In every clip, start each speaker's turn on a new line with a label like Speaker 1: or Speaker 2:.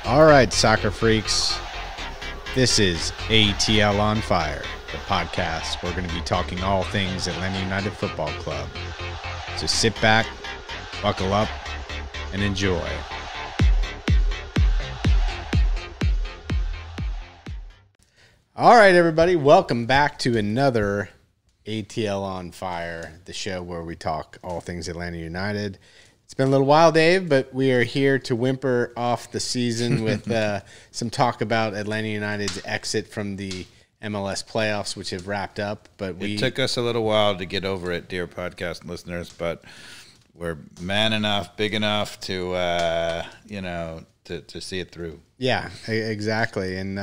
Speaker 1: All right, soccer freaks, this is ATL on Fire, the podcast. We're going to be talking all things Atlanta United Football Club. So sit back, buckle up, and enjoy. All right, everybody, welcome back to another ATL on Fire, the show where we talk all things Atlanta United. It's been a little while, Dave, but we are here to whimper off the season with some talk about Atlanta United's exit from the MLS Playoffs, which have wrapped up. But
Speaker 2: it took us a little while to get over it, dear podcast listeners, but we're man enough, big enough to, to see it through.
Speaker 1: Yeah, exactly. And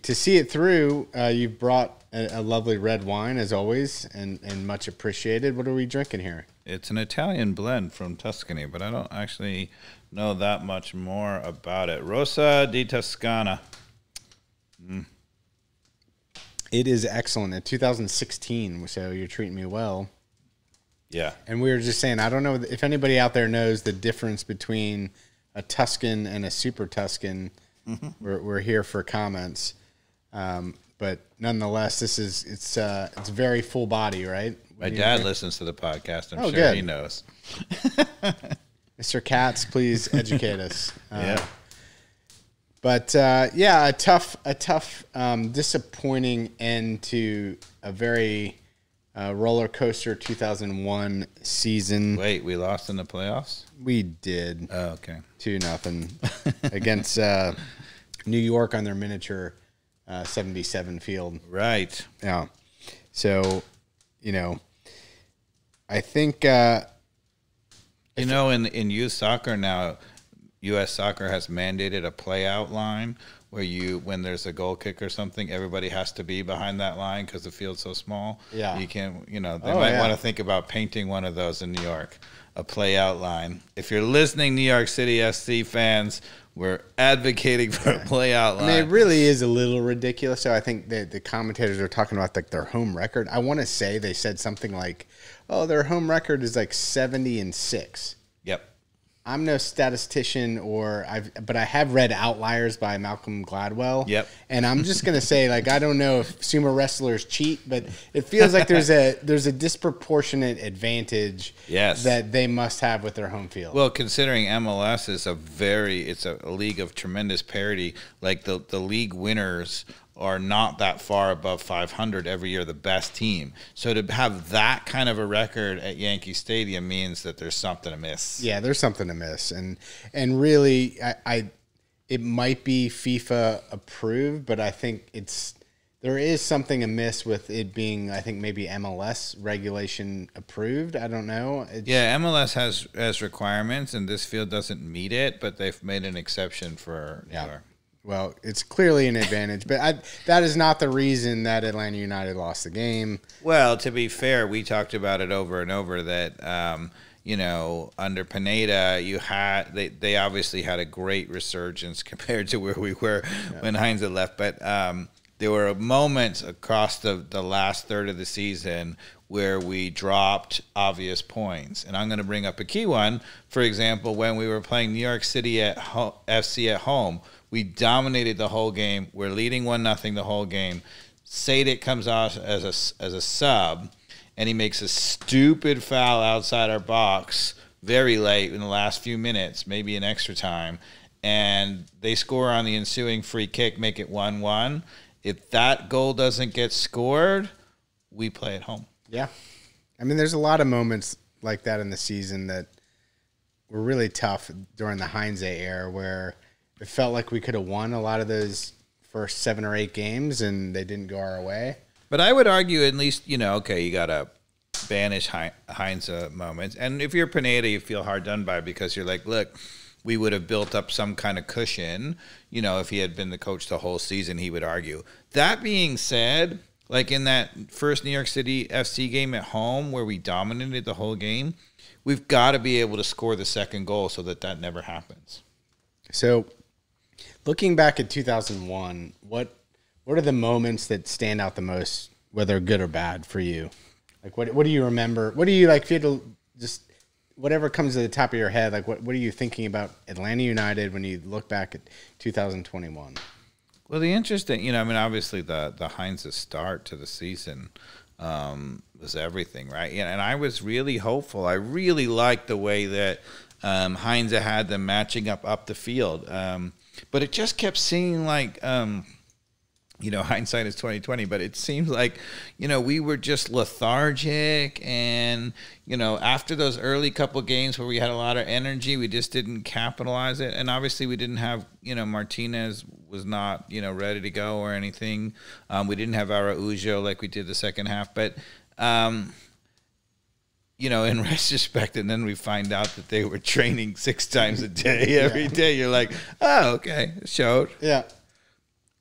Speaker 1: to see it through, you've brought a lovely red wine, as always, and much appreciated. What are we drinking here?
Speaker 2: It's an Italian blend from Tuscany, but I don't actually know that much more about it. Rosa di Toscana.
Speaker 1: It is excellent. In 2016, so you're treating me well.
Speaker 2: Yeah.
Speaker 1: And we were just saying, I don't know if anybody out there knows the difference between a Tuscan and a Super Tuscan. We're here for comments. But nonetheless, it's very full body, right?
Speaker 2: My dad listens to the podcast. I'm sure
Speaker 1: good.
Speaker 2: He knows.
Speaker 1: Mr. Katz, please educate us.
Speaker 2: Yeah.
Speaker 1: But a tough, disappointing end to a very roller coaster 2001 season.
Speaker 2: Wait, we lost in the playoffs?
Speaker 1: We did.
Speaker 2: Oh, okay.
Speaker 1: 2-0 against New York on their miniature 77 field.
Speaker 2: Right.
Speaker 1: Yeah. So, I think
Speaker 2: in youth soccer now, U.S. Soccer has mandated a play-out line where when there's a goal kick or something, everybody has to be behind that line because the field's so small.
Speaker 1: Yeah.
Speaker 2: You can't, they might want to think about painting one of those in New York, a play-out line. If you're listening, New York City FC fans, we're advocating for a play-out line.
Speaker 1: I mean, it really is a little ridiculous. So I think the commentators are talking about like their home record. I want to say they said something like, "Oh, their home record is like 70-6."
Speaker 2: Yep.
Speaker 1: I'm no statistician, but I have read Outliers by Malcolm Gladwell.
Speaker 2: Yep.
Speaker 1: And I'm just gonna say, like, I don't know if sumo wrestlers cheat, but it feels like there's a disproportionate advantage that they must have with their home field.
Speaker 2: Well, considering MLS is it's a league of tremendous parity, like the league winners are not that far above 500 every year, the best team. So to have that kind of a record at Yankee Stadium means that there's something amiss.
Speaker 1: Yeah, there's something amiss. And really, it might be FIFA approved, but I think there is something amiss with it being, I think, maybe MLS regulation approved. I don't know.
Speaker 2: MLS has requirements, and this field doesn't meet it, but they've made an exception for New York.
Speaker 1: Well, it's clearly an advantage, but that is not the reason that Atlanta United lost the game.
Speaker 2: Well, to be fair, we talked about it over and over that, under Pineda, they obviously had a great resurgence compared to where we were when Heinz had left. But there were moments across the last third of the season where we dropped obvious points. And I'm going to bring up a key one. For example, when we were playing New York City FC at home, we dominated the whole game. We're leading 1-0 the whole game. Sadik comes out as a sub, and he makes a stupid foul outside our box very late in the last few minutes, maybe in extra time, and they score on the ensuing free kick, make it 1-1. If that goal doesn't get scored, we play at home.
Speaker 1: Yeah. I mean, there's a lot of moments like that in the season that were really tough during the Heinze era where it felt like we could have won a lot of those first 7 or 8 games, and they didn't go our way.
Speaker 2: But I would argue at least, you got to banish Heinz moments. And if you're Pineda, you feel hard done by because you're like, look, we would have built up some kind of cushion. If he had been the coach the whole season, he would argue. That being said, like in that first New York City FC game at home where we dominated the whole game, we've got to be able to score the second goal so that never happens.
Speaker 1: So looking back at 2001, what are the moments that stand out the most, whether good or bad for you? Like, what do you remember? What do you like? If you had to just whatever comes to the top of your head, like what are you thinking about Atlanta United when you look back at 2021?
Speaker 2: Well, the interesting, you know, I mean, obviously the Heinz's start to the season was everything, right? Yeah, and I was really hopeful. I really liked the way that Heinz had them matching up the field, but it just kept seeming like. You know, hindsight is 20/20, but it seems like, you know, we were just lethargic, and, you know, after those early couple games where we had a lot of energy, we just didn't capitalize it. And obviously we didn't have, you know, Martinez was not, you know, ready to go or anything. We didn't have Araujo like we did the second half, but, you know, in retrospect, and then we find out that they were training 6 times a day, every day. You're like, oh, okay, it showed.
Speaker 1: Yeah.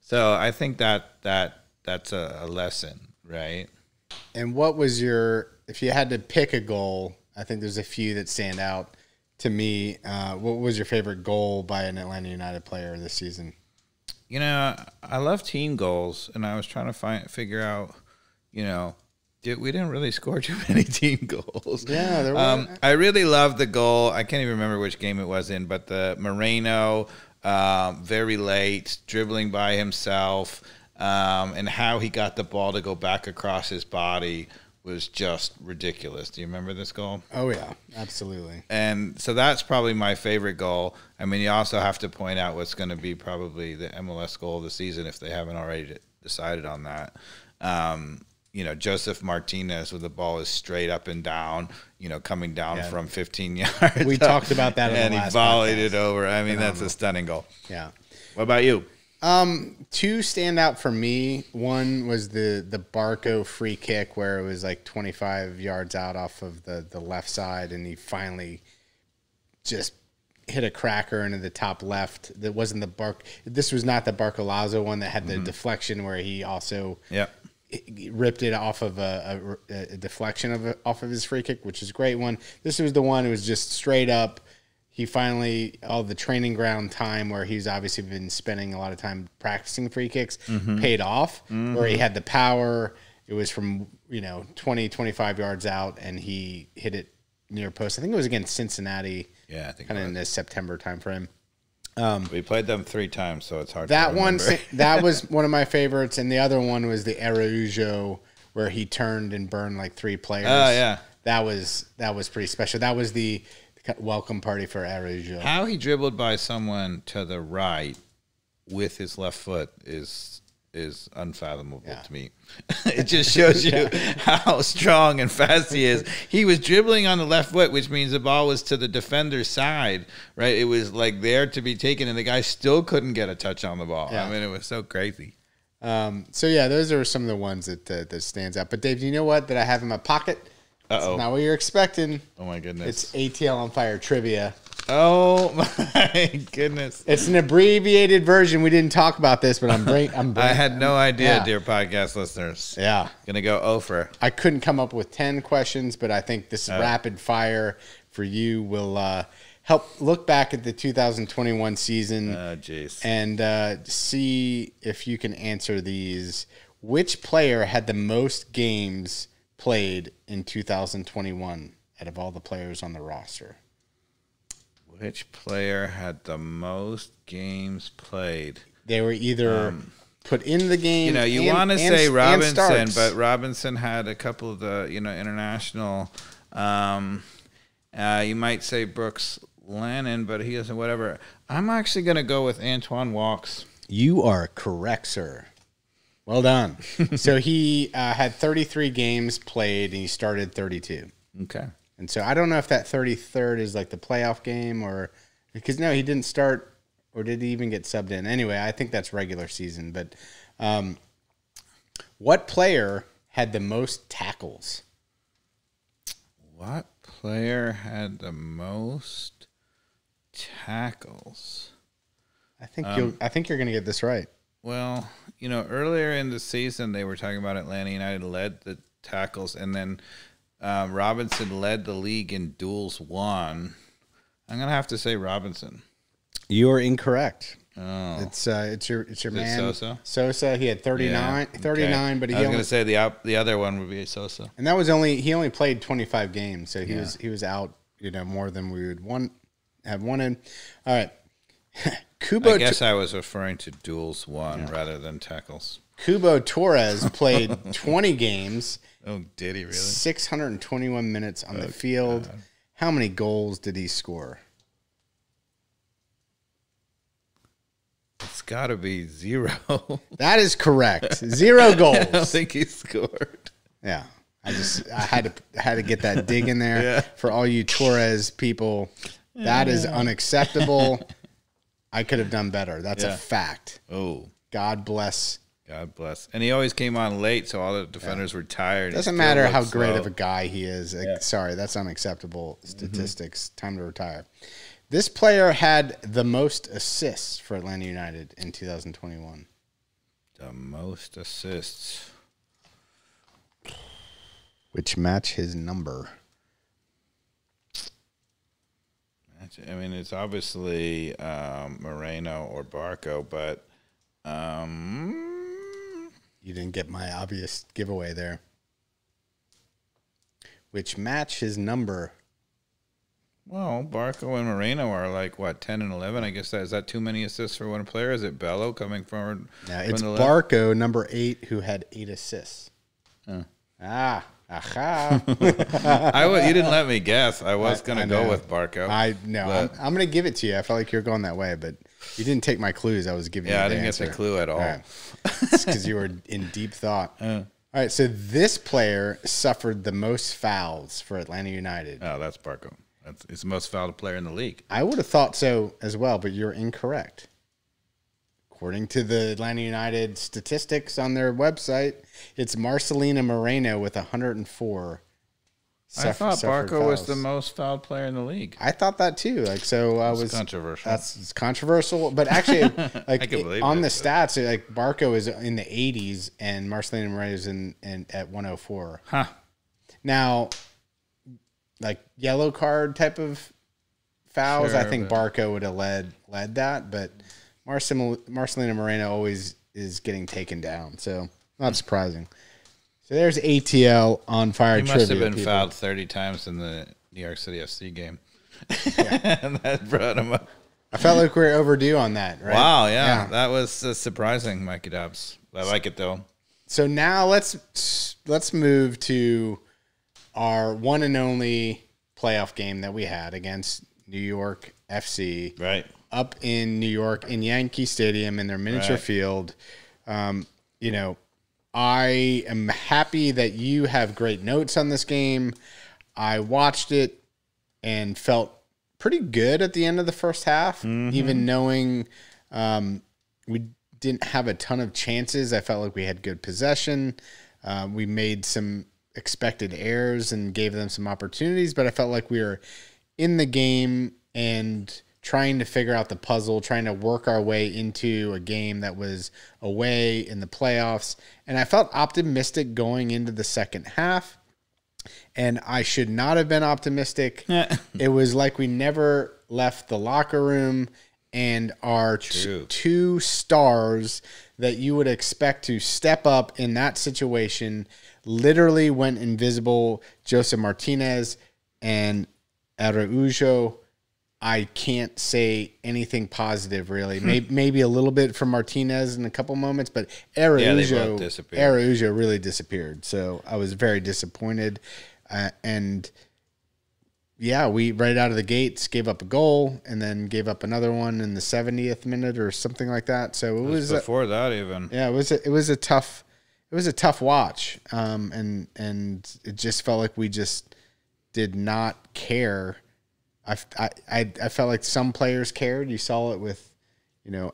Speaker 2: So I think that's a lesson, right?
Speaker 1: And what was if you had to pick a goal, I think there's a few that stand out to me. What was your favorite goal by an Atlanta United player this season?
Speaker 2: You know, I love team goals, and I was trying to figure out, you know, we didn't really score too many team goals.
Speaker 1: Yeah, there were.
Speaker 2: I really loved the goal. I can't even remember which game it was in, but the Moreno. Very late, dribbling by himself, and how he got the ball to go back across his body was just ridiculous. Do you remember this goal?
Speaker 1: Oh, yeah, absolutely.
Speaker 2: And so that's probably my favorite goal. I mean, you also have to point out what's going to be probably the MLS goal of the season if they haven't already decided on that. You know, Josef Martinez with the ball is straight up and down, you know, coming down from 15 yards.
Speaker 1: We talked about that
Speaker 2: and he volleyed it over. I mean, that's a stunning goal.
Speaker 1: Yeah.
Speaker 2: What about you?
Speaker 1: 2 stand out for me. One was the Barco free kick where it was like 25 yards out off of the left side, and he finally just hit a cracker into the top left. That wasn't This was not the Barcolazzo one that had the deflection where he also ripped it off of a deflection off of his free kick, which is a great one. This was the one who was just straight up. He finally, all the training ground time where he's obviously been spending a lot of time practicing free kicks paid off, where he had the power. It was from, you know, 20, 25 yards out, and he hit it near post. I think it was against Cincinnati.
Speaker 2: Yeah, I think
Speaker 1: kind of in the September timeframe.
Speaker 2: We played them 3 times, so it's hard
Speaker 1: that
Speaker 2: to remember.
Speaker 1: That was one of my favorites, and the other one was the Araujo where he turned and burned like 3 players.
Speaker 2: Oh, yeah.
Speaker 1: That was pretty special. That was the welcome party for Araujo.
Speaker 2: How he dribbled by someone to the right with his left foot is unfathomable to me. It just shows you how strong and fast he is. He was dribbling on the left foot, which means the ball was to the defender's side, right? It was like there to be taken, and the guy still couldn't get a touch on the ball. Yeah. I mean, it was so crazy.
Speaker 1: So yeah, those are some of the ones that stands out. But Dave, you know what that I have in my pocket?
Speaker 2: Uh-oh.
Speaker 1: It's not what you're expecting.
Speaker 2: Oh my goodness.
Speaker 1: It's ATL on Fire Trivia.
Speaker 2: Oh my goodness!
Speaker 1: It's an abbreviated version. We didn't talk about this, but I
Speaker 2: had no idea, dear podcast listeners.
Speaker 1: Yeah,
Speaker 2: gonna go over.
Speaker 1: I couldn't come up with 10 questions, but I think this rapid fire for you will help look back at the 2021 season.
Speaker 2: Oh, jeez.
Speaker 1: And see if you can answer these. Which player had the most games played in 2021 out of all the players on the roster?
Speaker 2: Which player had the most games played?
Speaker 1: They were either put in the game.
Speaker 2: You know, you want to say Robinson, but Robinson had a couple of the, you know, international. You might say Brooks Lennon, but he doesn't. Whatever. I'm actually going to go with Antoine Walks.
Speaker 1: You are correct, sir. Well done. So he had 33 games played, and he started 32.
Speaker 2: Okay.
Speaker 1: And so I don't know if that 33rd is like the playoff game or – because, no, he didn't start or did he even get subbed in? Anyway, I think that's regular season. But what player had the most tackles?
Speaker 2: What player had the most tackles?
Speaker 1: I think you're going to get this right.
Speaker 2: Well, you know, earlier in the season they were talking about Atlanta United led the tackles, and then Robinson led the league in duels won. I'm going to have to say Robinson.
Speaker 1: You are incorrect.
Speaker 2: Oh.
Speaker 1: It's your man.
Speaker 2: Sosa?
Speaker 1: Sosa, he had 39,
Speaker 2: yeah.
Speaker 1: 39,
Speaker 2: okay.
Speaker 1: but
Speaker 2: I was going to say the other one would be Sosa.
Speaker 1: And that was he only played 25 games, so he was out more than we would have wanted. All right. Kubo.
Speaker 2: I guess I was referring to duels won rather than tackles.
Speaker 1: Kubo Torres played 20 games.
Speaker 2: Oh, did he really?
Speaker 1: 621 minutes on the field. God. How many goals did he score?
Speaker 2: It's got to be 0.
Speaker 1: That is correct. 0 goals.
Speaker 2: I don't think he scored.
Speaker 1: Yeah. I had to get that dig in there for all you Torres people. That is unacceptable. I could have done better. That's a fact.
Speaker 2: Oh.
Speaker 1: God bless.
Speaker 2: God bless. And he always came on late, so all the defenders were tired.
Speaker 1: Doesn't matter how great of a guy he is. Sorry, that's unacceptable statistics. Time to retire. This player had the most assists for Atlanta United in 2021.
Speaker 2: The most assists.
Speaker 1: Which match his number.
Speaker 2: I mean, it's obviously Moreno or Barco, but
Speaker 1: you didn't get my obvious giveaway there. Which match his number.
Speaker 2: Well, Barco and Moreno are like, what, 10 and 11? I guess is that too many assists for one player? Is it Bello coming forward?
Speaker 1: No, it's Barco, number 8, who had 8 assists.
Speaker 2: Huh.
Speaker 1: Aha.
Speaker 2: You didn't let me guess. I was going to go with Barco.
Speaker 1: I'm going to give it to you. I felt like you were going that way, but you didn't take my clues. I was giving you the answer.
Speaker 2: I didn't get the clue at all.
Speaker 1: Right. It's because you were in deep thought. All right, so this player suffered the most fouls for Atlanta United.
Speaker 2: Oh, that's Barco. He's the most fouled player in the league.
Speaker 1: I would have thought so as well, but you're incorrect. According to the Atlanta United statistics on their website, it's Marcelino Moreno with 104.
Speaker 2: I thought Barco was the most fouled player in the league.
Speaker 1: I thought that too.
Speaker 2: It's controversial.
Speaker 1: It's controversial, but actually, on the stats, Barco is in the 80s and Marcelino Moreno is at 104.
Speaker 2: Huh.
Speaker 1: Now, yellow card type of fouls,
Speaker 2: sure,
Speaker 1: I think Barco would have led that, but Marcelino Moreno always is getting taken down, so not surprising. So there's ATL on fire trivia.
Speaker 2: He must have been fouled 30 times in the New York City FC game. And that brought him up.
Speaker 1: I felt like we were overdue on that, right?
Speaker 2: Wow, yeah. That was surprising, Mikey Dobbs. I like it, though.
Speaker 1: So now let's move to our one and only playoff game that we had against New York FC.
Speaker 2: Right.
Speaker 1: Up in New York in Yankee Stadium in their miniature field. I am happy that you have great notes on this game. I watched it and felt pretty good at the end of the first half, even knowing we didn't have a ton of chances. I felt like we had good possession. We made some expected errors and gave them some opportunities, but I felt like we were in the game and trying to figure out the puzzle, trying to work our way into a game that was away in the playoffs. And I felt optimistic going into the second half. And I should not have been optimistic. It was like we never left the locker room, and our two stars that you would expect to step up in that situation literally went invisible. Josef Martinez and Araujo. I can't say anything positive, really. Maybe a little bit from Martinez in a couple moments, but Araujo really disappeared. So I was very disappointed. We right out of the gates gave up a goal and then gave up another one in the 70th minute or something like that. So it was
Speaker 2: before that even.
Speaker 1: Yeah, it was a tough watch. And it just felt like we just did not care. I felt like some players cared. You saw it with,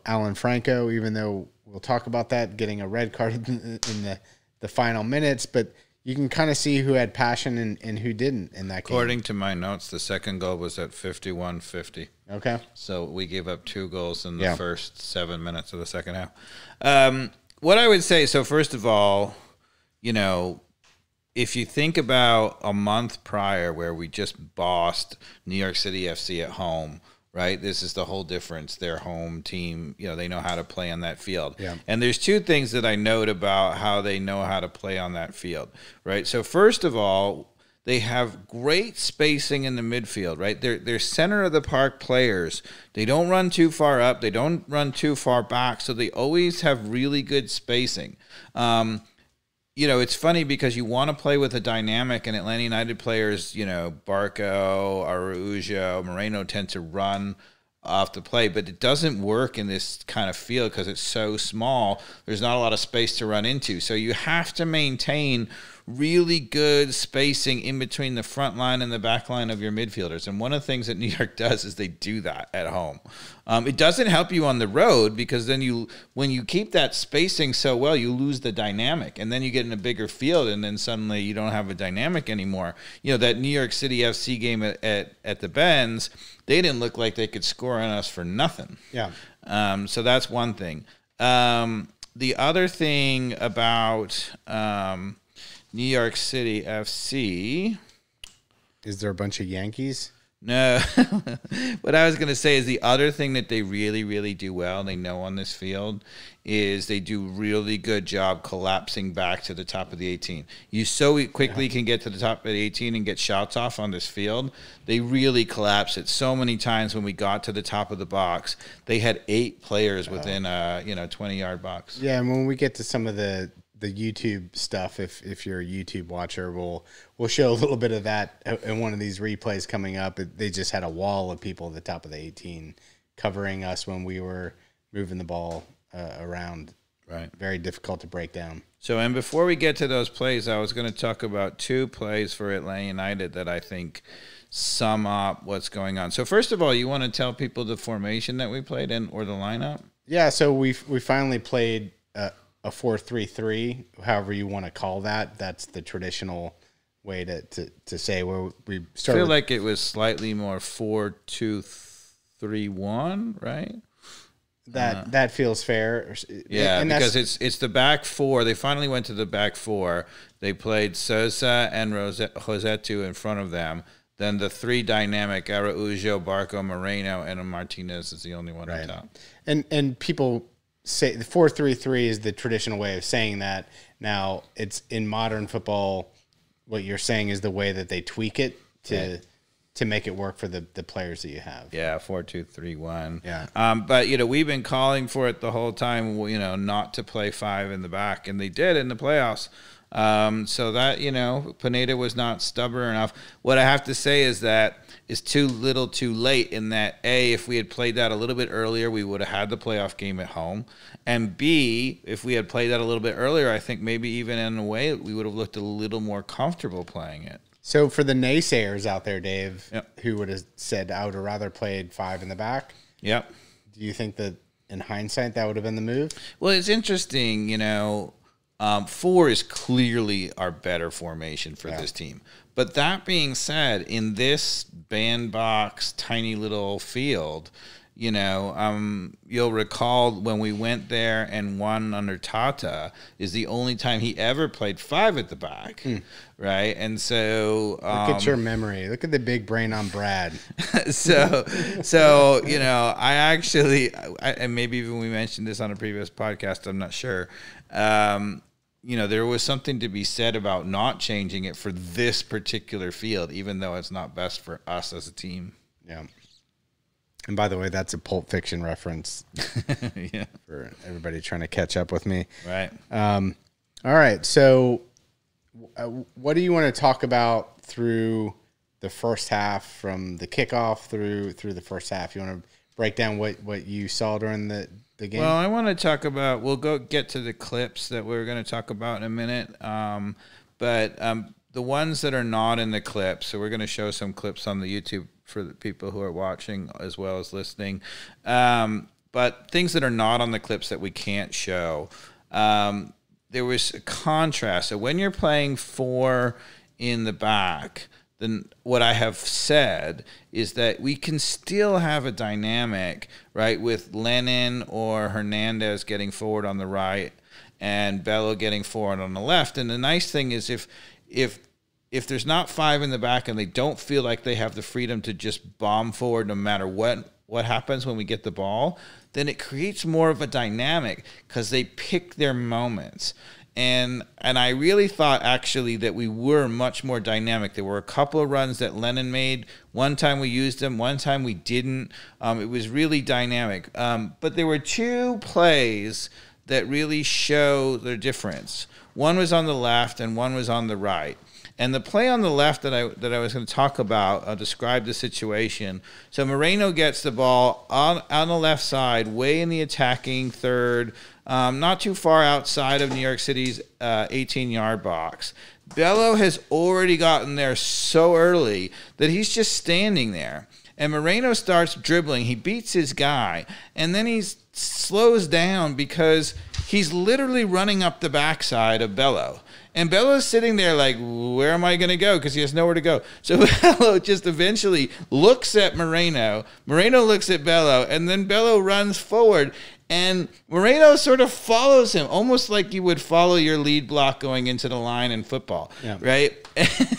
Speaker 1: Alan Franco, even though we'll talk about that, getting a red card in the final minutes. But you can kind of see who had passion and who didn't in that game.
Speaker 2: According to my notes, the second goal was at 51-50.
Speaker 1: Okay.
Speaker 2: So we gave up 2 goals in the first 7 minutes of the second half. What I would say, so first of all, if you think about a month prior where we just bossed New York City FC at home, right? This is the whole difference. Their home team, they know how to play on that field. Yeah. And there's 2 things that I note about how they know how to play on that field, right? So first of all, They have great spacing in the midfield, right? They're center of the park players. They don't run too far up. They don't run too far back. So they always have really good spacing. You know, it's funny because you want to play with a dynamic, and Atlanta United players, you know, Barco, Araujo, Moreno tend to run off the play, but it doesn't work in this kind of field because it's so small. There's not a lot of space to run into. So you have to maintain really good spacing in between the front line and the back line of your midfielders. And one of the things that New York does is they do that at home. It doesn't help you on the road because then when you keep that spacing so well, you lose the dynamic, and then you get in a bigger field, and then suddenly you don't have a dynamic anymore. You know, that New York City FC game at the Benz, they didn't look like they could score on us for nothing.
Speaker 1: Yeah.
Speaker 2: So that's one thing. The other thing about New York City FC.
Speaker 1: Is there a bunch of Yankees?
Speaker 2: No. What I was going to say is the other thing that they really, really do well, and they know on this field, is they do really good job collapsing back to the top of the 18. You so quickly can get to the top of the 18 and get shots off on this field. They really collapse it. So many times when we got to the top of the box, they had 8 players within a 20-yard box.
Speaker 1: Yeah, and when we get to some of the YouTube stuff, if you're a YouTube watcher, we'll show a little bit of that in one of these replays coming up. They just had a wall of people at the top of the 18 covering us when we were moving the ball around.
Speaker 2: Right.
Speaker 1: Very difficult to break down.
Speaker 2: So, and before we get to those plays, I was going to talk about 2 plays for Atlanta United that I think sum up what's going on. So first of all, you want to tell people the formation that we played in or the lineup?
Speaker 1: Yeah, so we finally played a 4-3-3, however you want to call that. That's the traditional way to say where we started.
Speaker 2: I feel like it was slightly more 4-2-3-1, right?
Speaker 1: That feels fair.
Speaker 2: Yeah, and because it's the back 4. They finally went to the back 4. They played Sosa and Josetu in front of them. Then the 3 dynamic, Araujo, Barco, Moreno, and Martinez is the only one on top.
Speaker 1: And people say the 4-3-3 is the traditional way of saying that. Now, it's in modern football, what you're saying is the way that they tweak it to make it work for the players that you have. Yeah,
Speaker 2: 4-2-3-1.
Speaker 1: Yeah.
Speaker 2: But, we've been calling for it the whole time, not to play 5 in the back, and they did in the playoffs. So that, Pineda was not stubborn enough. What I have to say is that it's too little too late in that, A, if we had played that a little bit earlier, we would have had the playoff game at home. And B, if we had played that a little bit earlier, I think maybe even in a way we would have looked a little more comfortable playing it.
Speaker 1: So for the naysayers out there, Dave, who would have said, I would have rather played 5 in the back.
Speaker 2: Yep.
Speaker 1: Do you think that in hindsight that would have been the move?
Speaker 2: Well, it's interesting, 4 is clearly our better formation for this team. But that being said, in this bandbox, tiny little field, you'll recall when we went there and won under Tata is the only time he ever played 5 at the back, right? And so
Speaker 1: look at your memory. Look at the big brain on Brad.
Speaker 2: so I actually, and maybe even we mentioned this on a previous podcast, I'm not sure. There was something to be said about not changing it for this particular field, even though it's not best for us as a team.
Speaker 1: Yeah. And by the way, that's a Pulp Fiction reference
Speaker 2: yeah.
Speaker 1: for everybody trying to catch up with me.
Speaker 2: Right.
Speaker 1: All right. So what do you want to talk about through the first half, from the kickoff through the first half? You want to break down what you saw during the game?
Speaker 2: Well, I want to talk about, we'll get to the clips that we're going to talk about in a minute. But the ones that are not in the clips, so we're going to show some clips on the YouTube for the people who are watching as well as listening. But things that are not on the clips that we can't show. There was a contrast. So when you're playing 4 in the back, then what I have said is that we can still have a dynamic, right, with Lennon or Hernandez getting forward on the right and Bello getting forward on the left. And the nice thing is if there's not 5 in the back and they don't feel like they have the freedom to just bomb forward no matter what happens when we get the ball, then it creates more of a dynamic because they pick their moments. And I really thought actually that we were much more dynamic. There were a couple of runs that Lennon made. One time we used them, one time we didn't. It was really dynamic. But there were two plays that really show the difference. One was on the left and one was on the right. And the play on the left that I was going to talk about, I'll describe the situation. So Moreno gets the ball on the left side, way in the attacking third, not too far outside of New York City's 18-yard box. Bello has already gotten there so early that he's just standing there. And Moreno starts dribbling. He beats his guy. And then he slows down because he's literally running up the backside of Bello. And Bello's sitting there like, where am I going to go? Because he has nowhere to go. So Bello just eventually looks at Moreno. Moreno looks at Bello. And then Bello runs forward. And Moreno sort of follows him, almost like you would follow your lead block going into the line in football, right?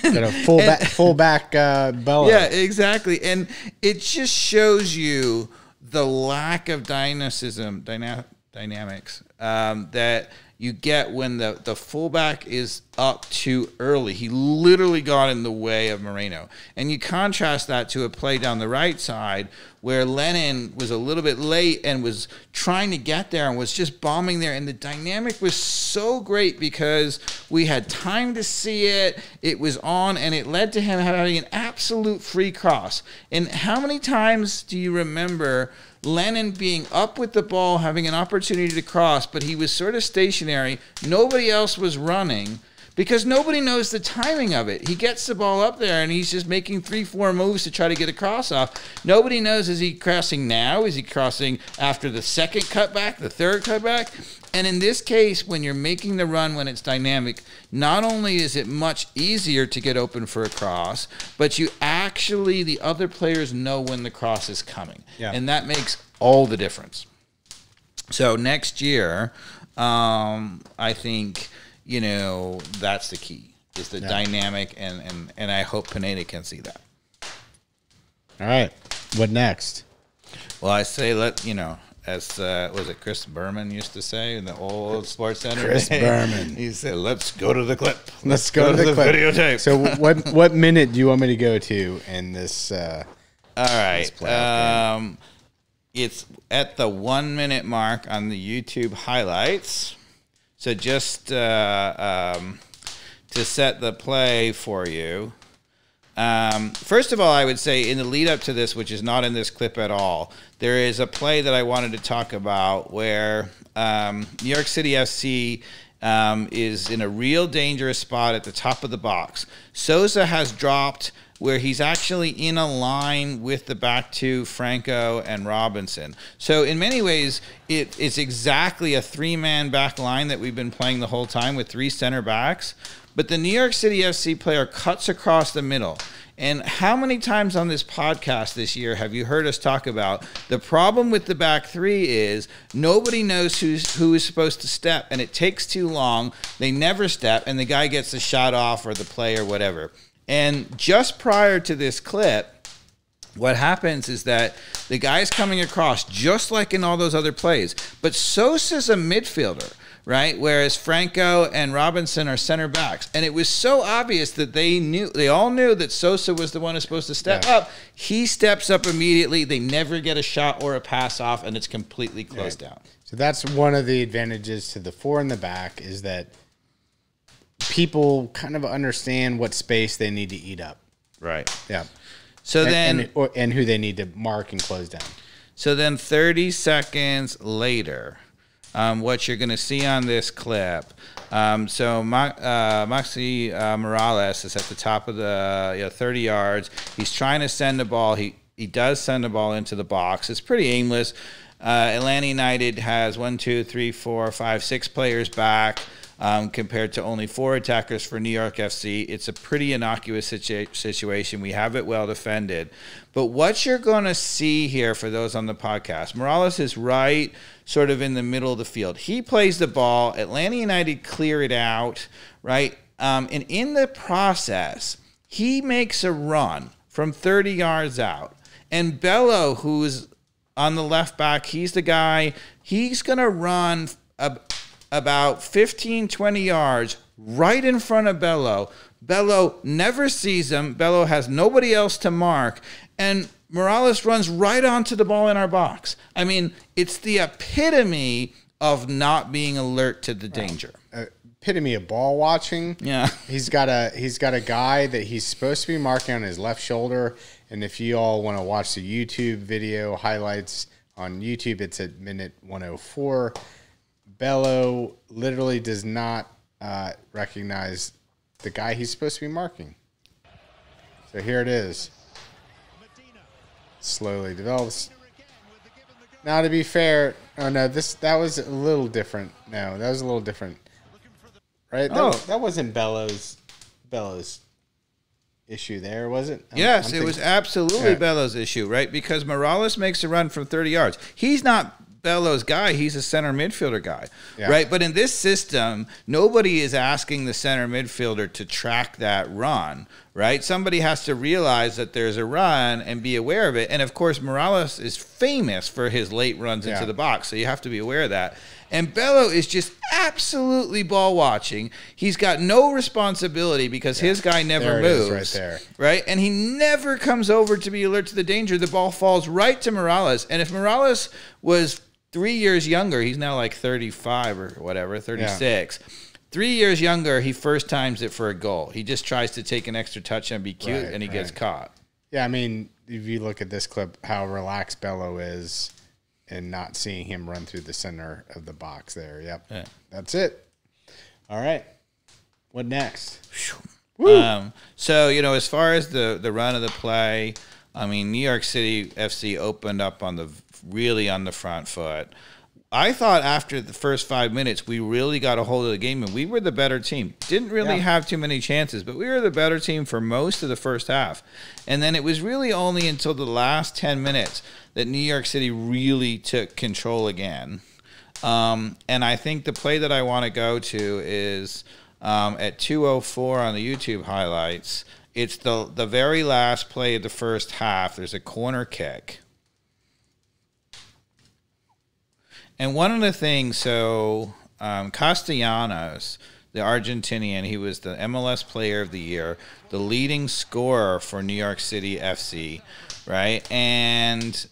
Speaker 1: Got a fullback Bello.
Speaker 2: Yeah, exactly. And it just shows you the lack of dynamics that you get when the fullback is up too early. He literally got in the way of Moreno. And you contrast that to a play down the right side where Lennon was a little bit late and was trying to get there and was just bombing there. And the dynamic was so great because we had time to see it. It was on, and it led to him having an absolute free cross. And how many times do you remember Lennon being up with the ball, having an opportunity to cross, but he was sort of stationary. Nobody else was running because nobody knows the timing of it. He gets the ball up there, and he's just making 3-4 moves to try to get a cross off. Nobody knows, is he crossing now? Is he crossing after the second cutback, the third cutback? And in this case, when you're making the run when it's dynamic, not only is it much easier to get open for a cross, but you actually, the other players know when the cross is coming. Yeah. And that makes all the difference. So next year, I think, that's the key, is the dynamic, and I hope Pineda can see that.
Speaker 1: All right. What next?
Speaker 2: Well, I say as was it Chris Berman used to say in the old Sports Center?
Speaker 1: Chris Berman.
Speaker 2: He said, "Let's go to the clip.
Speaker 1: Let's go to the clip.
Speaker 2: Videotape."
Speaker 1: So what minute do you want me to go to in this?
Speaker 2: All right. This it's at the 1 minute mark on the YouTube highlights. So just to set the play for you. First of all, I would say in the lead up to this, which is not in this clip at all, there is a play that I wanted to talk about where New York City FC is in a real dangerous spot at the top of the box. Sosa has dropped where he's actually in a line with the back two, Franco and Robinson. So in many ways, it's exactly a three-man back line that we've been playing the whole time with three center backs. But the New York City FC player cuts across the middle. And how many times on this podcast this year have you heard us talk about the problem with the back three is nobody knows who is supposed to step, and it takes too long. They never step, and the guy gets a shot off or the play or whatever. And just prior to this clip, what happens is that the guy's coming across just like in all those other plays. But Sosa's a midfielder, right? Whereas Franco and Robinson are center backs. And it was so obvious that they all knew that Sosa was the one who's supposed to step up. He steps up immediately. They never get a shot or a pass off, and it's completely closed down.
Speaker 1: So that's one of the advantages to the four in the back is that people kind of understand what space they need to eat up.
Speaker 2: Right.
Speaker 1: Yeah.
Speaker 2: So
Speaker 1: and who they need to mark and close down.
Speaker 2: So then 30 seconds later, what you're going to see on this clip, Maxi Morales is at the top of the 30 yards. He's trying to send the ball. He does send the ball into the box. It's pretty aimless. Atlanta United has 6 players back. Compared to only 4 attackers for New York FC. It's a pretty innocuous situation. We have it well defended. But what you're going to see here for those on the podcast, Morales is right sort of in the middle of the field. He plays the ball. Atlanta United clear it out, right? And in the process, he makes a run from 30 yards out. And Bello, who's on the left back, he's the guy, he's going to run about 15, 20 yards right in front of Bello. Bello never sees him. Bello has nobody else to mark. And Morales runs right onto the ball in our box. I mean, it's the epitome of not being alert to the danger.
Speaker 1: Epitome of ball watching.
Speaker 2: Yeah.
Speaker 1: He's got a guy that he's supposed to be marking on his left shoulder. And if you all want to watch the YouTube video highlights on YouTube, it's at minute 104. Bello literally does not recognize the guy he's supposed to be marking. So here it is. Slowly develops. Now, to be fair, oh no, that was a little different. No, that was a little different, right? That wasn't Bello's issue there, was it?
Speaker 2: Yes, it was absolutely Bello's issue, right? Because Morales makes a run from 30 yards. He's not Bello's guy. He's a center midfielder guy, right? But in this system, nobody is asking the center midfielder to track that run, right? Somebody has to realize that there's a run and be aware of it. And, of course, Morales is famous for his late runs into the box, so you have to be aware of that. And Bello is just absolutely ball watching. He's got no responsibility because his guy never moves.
Speaker 1: Right there.
Speaker 2: Right? And he never comes over to be alert to the danger. The ball falls right to Morales. And if Morales was 3 years younger, he's now like 35 or whatever, 36. 3 years younger, he first times it for a goal. He just tries to take an extra touch and be cute, and he gets caught.
Speaker 1: Yeah, I mean, if you look at this clip, how relaxed Bello is and not seeing him run through the center of the box there. Yep. Yeah. That's it. All right. What next?
Speaker 2: So, you know, as far as the run of the play, I mean, New York City FC opened up on the front foot. I thought after the first 5 minutes, we really got a hold of the game, and we were the better team. Didn't really have too many chances, but we were the better team for most of the first half. And then it was really only until the last 10 minutes that New York City really took control again. And I think the play that I want to go to is at 2:04 on the YouTube highlights. It's the very last play of the first half. There's a corner kick. And one of the things, Castellanos, the Argentinian, he was the MLS Player of the Year, the leading scorer for New York City FC, right? And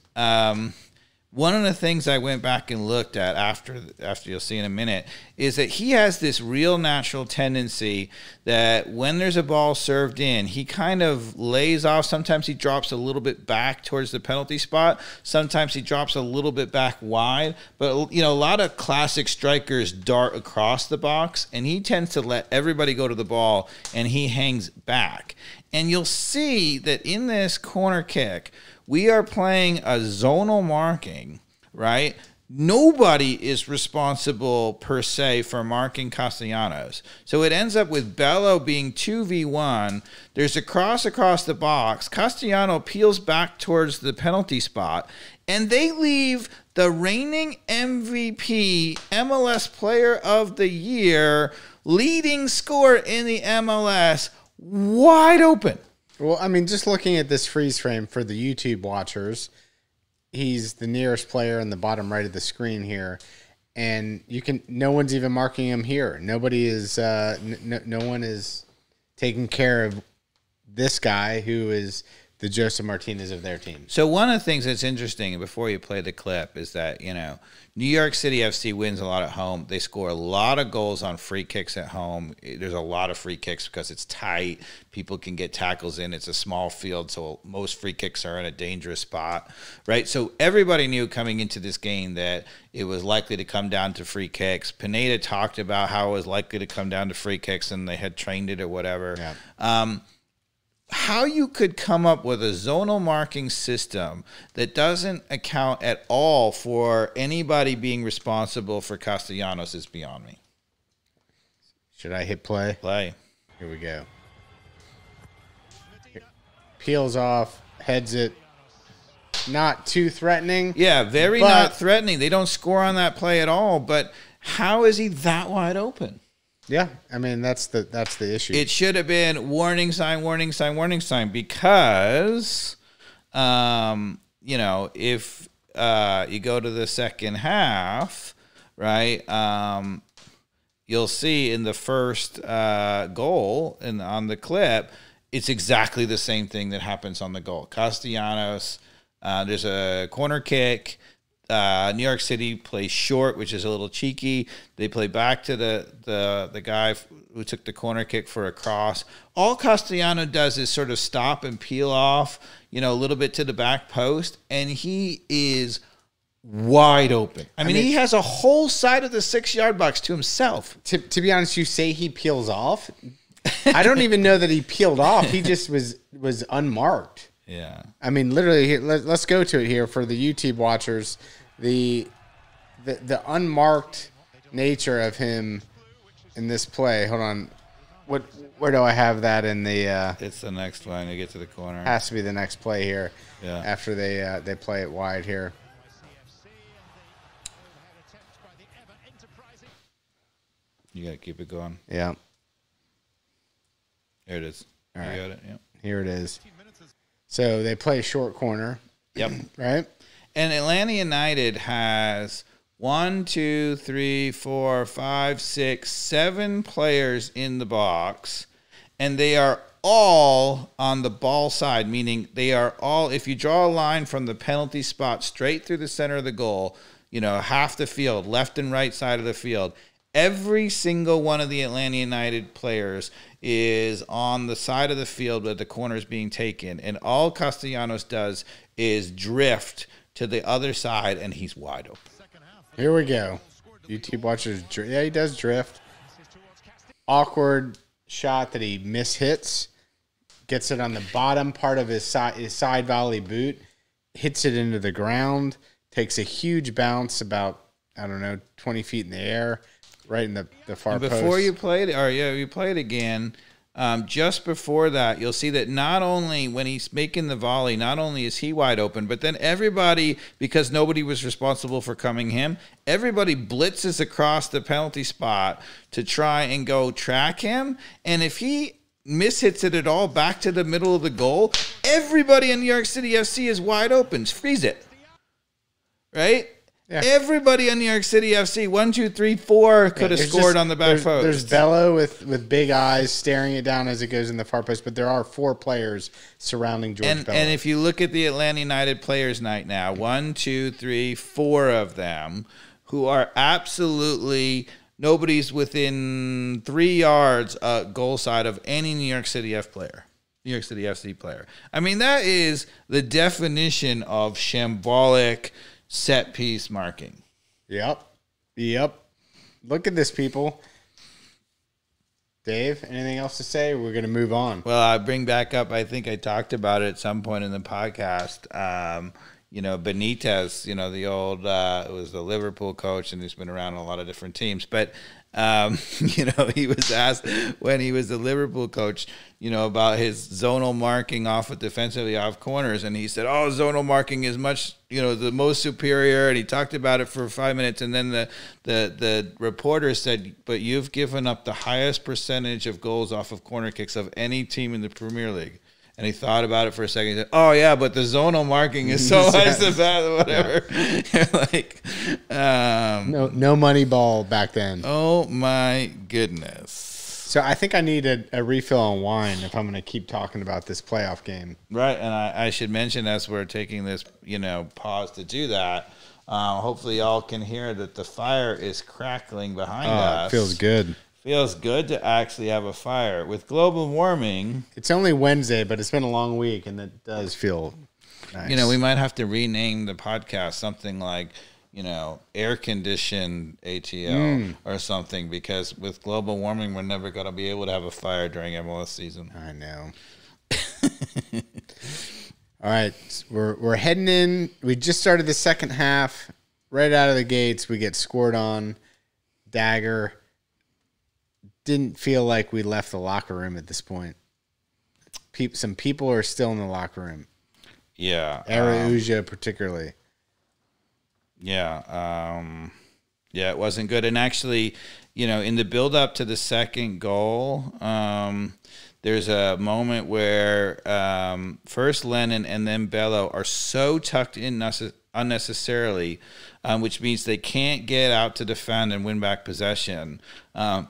Speaker 2: one of the things I went back and looked at after you'll see in a minute is that he has this real natural tendency that when there's a ball served in, he kind of lays off. Sometimes he drops a little bit back towards the penalty spot. Sometimes he drops a little bit back wide. But, you know, a lot of classic strikers dart across the box, and he tends to let everybody go to the ball, and he hangs back. And you'll see that in this corner kick, we are playing a zonal marking, right? Nobody is responsible per se for marking Castellanos. So it ends up with Bello being 2v1. There's a cross across the box. Castellano peels back towards the penalty spot, and they leave the reigning MVP, MLS Player of the Year, leading scorer in the MLS, wide open.
Speaker 1: Well, I mean, just looking at this freeze frame for the YouTube watchers, he's the nearest player in the bottom right of the screen here, and no one's even marking him here. Nobody is, no one is taking care of this guy who is the Josef Martinez of their team.
Speaker 2: So one of the things that's interesting, before you play the clip, is that, you know, New York City FC wins a lot at home. They score a lot of goals on free kicks at home. There's a lot of free kicks because it's tight. People can get tackles in. It's a small field, so most free kicks are in a dangerous spot, right? So everybody knew coming into this game that it was likely to come down to free kicks. Pineda talked about how it was likely to come down to free kicks, and they had trained it or whatever. Yeah. How you could come up with a zonal marking system that doesn't account at all for anybody being responsible for Castellanos is beyond me.
Speaker 1: Should I hit play?
Speaker 2: Play.
Speaker 1: Here we go. Peels off, heads it. Not too threatening.
Speaker 2: Yeah, very not threatening. They don't score on that play at all, but how is he that wide open?
Speaker 1: Yeah, I mean, that's the issue.
Speaker 2: It should have been warning sign, warning sign, warning sign, because, you know, if you go to the second half, right, you'll see in the first goal and on the clip, it's exactly the same thing that happens on the goal. Castellanos, there's a corner kick. New York City plays short, which is a little cheeky. They play back to the guy who took the corner kick for a cross. All Castellano does is sort of stop and peel off, a little bit to the back post, and he is wide open. I mean, he has a whole side of the 6-yard box to himself.
Speaker 1: To be honest, you say he peels off. I don't even know that he peeled off. He just was unmarked.
Speaker 2: Yeah.
Speaker 1: I mean, literally, let's go to it here for the YouTube watchers. The unmarked nature of him in this play. Hold on. Where do I have that in the
Speaker 2: it's the next one. You get to the corner.
Speaker 1: Has to be the next play here.
Speaker 2: Yeah.
Speaker 1: After they play it wide here.
Speaker 2: You got to keep it going.
Speaker 1: Yeah.
Speaker 2: Here it is.
Speaker 1: All right.
Speaker 2: You got it. Yep.
Speaker 1: Here it is. So they play short corner.
Speaker 2: Yep.
Speaker 1: Right?
Speaker 2: And Atlanta United has 1, 2, 3, 4, 5, 6, 7 players in the box, and they are all on the ball side, meaning they are all, if you draw a line from the penalty spot straight through the center of the goal, half the field, left and right side of the field, every single one of the Atlanta United players is on the side of the field where the corner is being taken. And all Castellanos does is drift to the other side, and he's wide open.
Speaker 1: Here we go. YouTube watchers. Yeah, he does drift. Awkward shot that he mishits. Gets it on the bottom part of his side volley boot. Hits it into the ground. Takes a huge bounce about, 20 feet in the air. Right in the far post.
Speaker 2: Before you play it, you play it again. Just before that, you'll see that not only when he's making the volley, not only is he wide open, but then everybody, because nobody was responsible for coming him, everybody blitzes across the penalty spot to try and go track him. And if he mishits it at all back to the middle of the goal, everybody in New York City FC is wide open. Freeze it. Right? Yeah. Everybody on New York City FC, 1, 2, 3, 4 could have scored on the back post.
Speaker 1: There's Bello with big eyes staring it down as it goes in the far post, but there are 4 players surrounding George Bello.
Speaker 2: And if you look at the Atlanta United players night now, 1, 2, 3, 4 of them who are absolutely nobody's within 3 yards goal side of any New York City FC player. I mean, that is the definition of shambolic set piece marking.
Speaker 1: Yep. Look at this, people. Dave, anything else to say? We're going to move on.
Speaker 2: Well, I bring back up, I think I talked about it at some point in the podcast. Benitez, the old, it was the Liverpool coach, and he's been around a lot of different teams. But, he was asked when he was the Liverpool coach, about his zonal marking off of defensively off corners. And he said, zonal marking is much, the most superior. And he talked about it for 5 minutes. And then the reporter said, but you've given up the highest percentage of goals off of corner kicks of any team in the Premier League. And he thought about it for a second. He said, but the zonal marking is so much the best, whatever.
Speaker 1: Yeah. No money ball back then.
Speaker 2: Oh, my goodness.
Speaker 1: So I think I need a refill on wine if I'm going to keep talking about this playoff game.
Speaker 2: Right, and I should mention as we're taking this, pause to do that, hopefully y'all can hear that the fire is crackling behind us.
Speaker 1: It feels good.
Speaker 2: Feels good to actually have a fire. With global warming...
Speaker 1: It's only Wednesday, but it's been a long week, and it does feel nice.
Speaker 2: We might have to rename the podcast something like, air-conditioned ATL or something, because with global warming, we're never going to be able to have a fire during MLS season.
Speaker 1: I know. All right, we're heading in. We just started the second half. Right out of the gates, we get scored on. Dagger. Didn't feel like we left the locker room at this point. Some people are still in the locker room.
Speaker 2: Yeah.
Speaker 1: Araujo particularly.
Speaker 2: Yeah. It wasn't good. And actually, in the build up to the second goal, there's a moment where first Lennon and then Bello are so tucked in unnecessarily which means they can't get out to defend and win back possession. And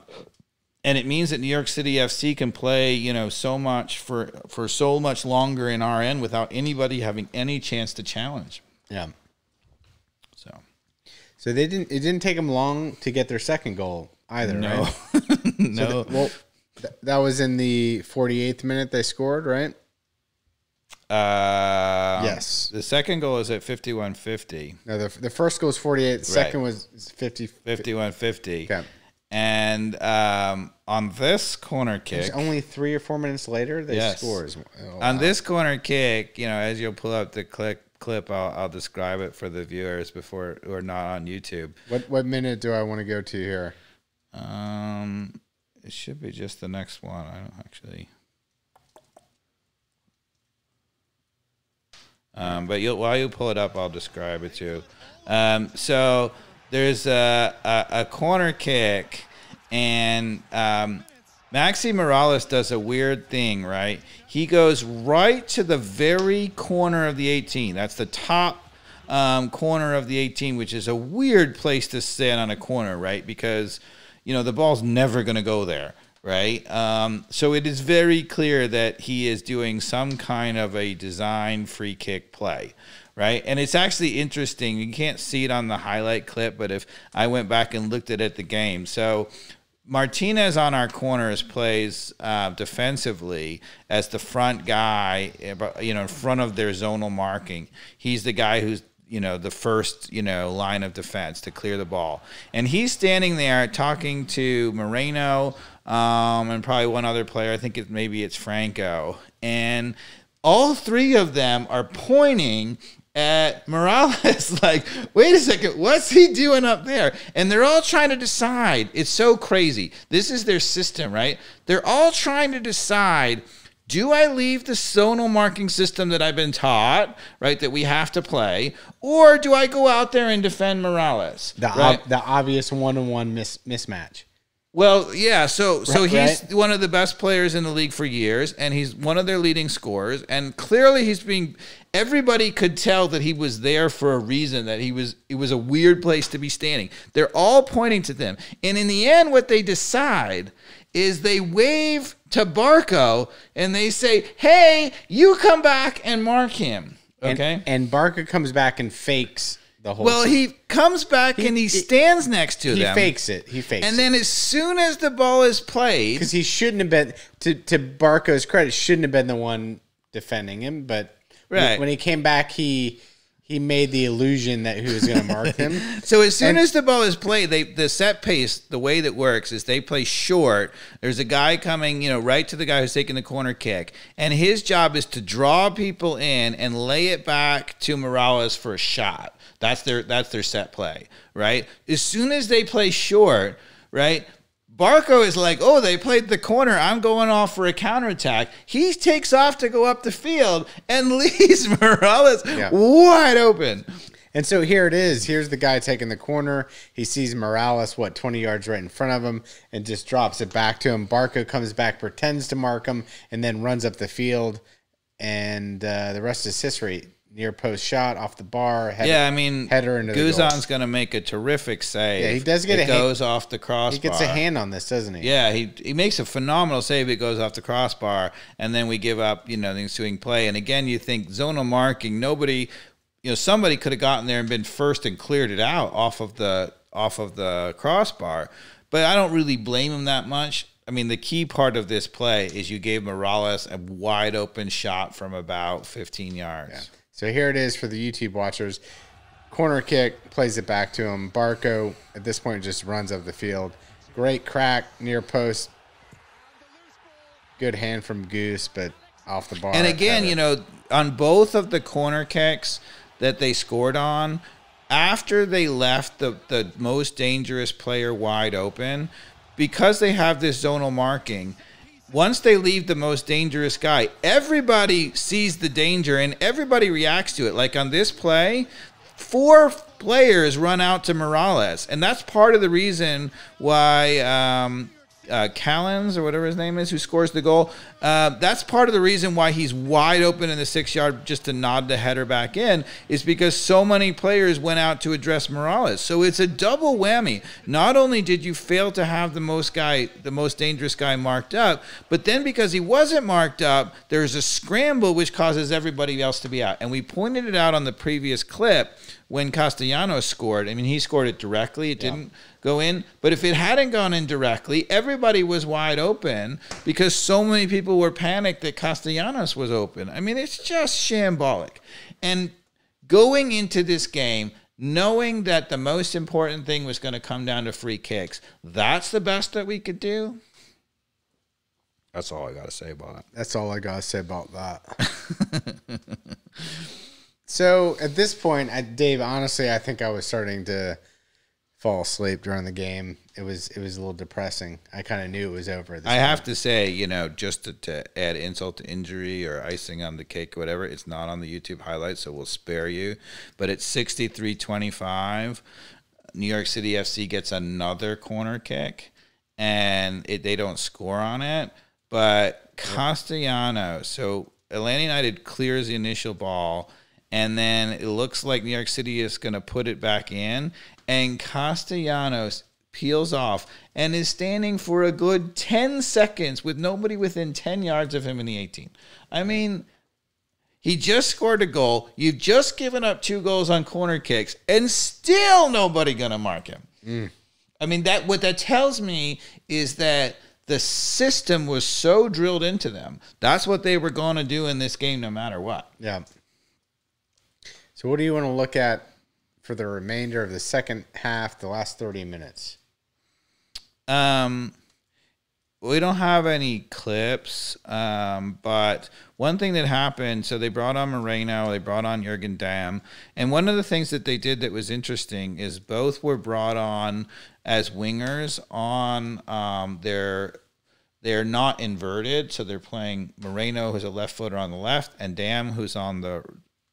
Speaker 2: it means that New York City FC can play, so much for so much longer in our end without anybody having any chance to challenge.
Speaker 1: Yeah.
Speaker 2: So
Speaker 1: it didn't take them long to get their second goal either,
Speaker 2: no.
Speaker 1: right?
Speaker 2: No.
Speaker 1: That was in the 48th minute they scored, right? Yes.
Speaker 2: The second goal is at 51:50.
Speaker 1: No, the first goal was 48. The second was
Speaker 2: 51:50.
Speaker 1: Okay.
Speaker 2: And on this corner kick,
Speaker 1: only 3 or 4 minutes later, they score.
Speaker 2: On this corner kick, as you'll pull up the clip, I'll describe it for the viewers before we're not on YouTube.
Speaker 1: What minute do I want to go to here?
Speaker 2: It should be just the next one. I don't actually. But while you pull it up, I'll describe it too. So there's a corner kick, and Maxi Morales does a weird thing, right? He goes right to the very corner of the 18. That's the top corner of the 18, which is a weird place to stand on a corner, right? Because, the ball's never going to go there, right? So it is very clear that he is doing some kind of a design free kick play, right? And it's actually interesting. You can't see it on the highlight clip, but if I went back and looked at the game. So Martinez on our corners plays defensively as the front guy, in front of their zonal marking. He's the guy who's, the first, line of defense to clear the ball. And he's standing there talking to Moreno and probably one other player. I think maybe it's Franco. And all three of them are pointing at Morales like, wait a second, what's he doing up there? And they're all trying to decide. It's so crazy. This is their system, right? They're all trying to decide, do I leave the zonal marking system that I've been taught, right, that we have to play, or do I go out there and defend Morales?
Speaker 1: The obvious one-on-one mismatch.
Speaker 2: Well, yeah, so he's
Speaker 1: right?
Speaker 2: one of the best players in the league for years, and he's one of their leading scorers, and clearly everybody could tell that he was there for a reason, that it was a weird place to be standing. They're all pointing to them. And in the end, what they decide is they wave to Barco, and they say, hey, you come back and mark him, okay?
Speaker 1: And Barco comes back and fakes the whole
Speaker 2: Well,
Speaker 1: thing.
Speaker 2: he comes back and he stands next to them.
Speaker 1: He fakes it.
Speaker 2: And then as soon as the ball is played...
Speaker 1: Because he shouldn't have been, to Barco's credit, shouldn't have been the one defending him. But when he came back, he made the illusion that he was going to mark him.
Speaker 2: So as soon as the ball is played, the set pace, the way that works is they play short. There's a guy coming, right to the guy who's taking the corner kick. And his job is to draw people in and lay it back to Morales for a shot. That's their set play, right? As soon as they play short, right, Barco is like, oh, they played the corner. I'm going off for a counterattack. He takes off to go up the field and leaves Morales wide open.
Speaker 1: And so here it is. Here's the guy taking the corner. He sees Morales, 20 yards right in front of him, and just drops it back to him. Barco comes back, pretends to mark him, and then runs up the field. And the rest is history. Near post shot off the bar. Header into the goal.
Speaker 2: Guzan's going to make a terrific save.
Speaker 1: Yeah, he does get
Speaker 2: goes off the crossbar.
Speaker 1: He gets a hand on this, doesn't he?
Speaker 2: Yeah, he makes a phenomenal save. It goes off the crossbar, and then we give up, the ensuing play. And again, you think zonal marking. Nobody, somebody could have gotten there and been first and cleared it out off of the crossbar. But I don't really blame him that much. I mean, the key part of this play is you gave Morales a wide open shot from about 15 yards.
Speaker 1: Yeah. So here it is for the YouTube watchers. Corner kick, plays it back to him. Barco, at this point, just runs up the field. Great crack, near post. Good hand from Goose, but off the bar.
Speaker 2: And again, on both of the corner kicks that they scored on, after they left the most dangerous player wide open, because they have this zonal marking, once they leave the most dangerous guy, everybody sees the danger and everybody reacts to it. Like on this play, 4 players run out to Morales. And that's part of the reason why Callens or whatever his name is, who scores the goal. That's part of the reason why he's wide open in the 6-yard just to nod the header back in, is because so many players went out to address Morales. So it's a double whammy. Not only did you fail to have the most dangerous guy marked up, but then because he wasn't marked up, there's a scramble which causes everybody else to be out. And we pointed it out on the previous clip when Castellanos scored. I mean, he scored it directly. It didn't go in. But if it hadn't gone in directly, everybody was wide open because so many people were panicked that Castellanos was open. I mean, it's just shambolic. And going into this game, knowing that the most important thing was going to come down to free kicks, that's the best that we could do. That's all I got to say about it.
Speaker 1: That's all I got to say about that. So at this point, Dave, honestly, I think I was starting to fall asleep during the game. It was a little depressing. I kind of knew it was over.
Speaker 2: I have to say, just to add insult to injury or icing on the cake or whatever, it's not on the YouTube highlights, so we'll spare you. But it's 63-25. New York City FC gets another corner kick, and they don't score on it. But Castellanos, so Atlanta United clears the initial ball, and then it looks like New York City is going to put it back in. And Castellanos peels off and is standing for a good 10 seconds with nobody within 10 yards of him in the 18. I mean, he just scored a goal. You've just given up 2 goals on corner kicks, and still nobody going to mark him. I mean, what that tells me is that the system was so drilled into them. That's what they were going to do in this game no matter what.
Speaker 1: Yeah. So what do you want to look at for the remainder of the second half, the last 30 minutes?
Speaker 2: We don't have any clips, but one thing that happened, so they brought on Moreno, they brought on Jürgen Damm, and one of the things that they did that was interesting is both were brought on as wingers on they're not inverted, so they're playing Moreno, who's a left footer on the left, and Damm, who's on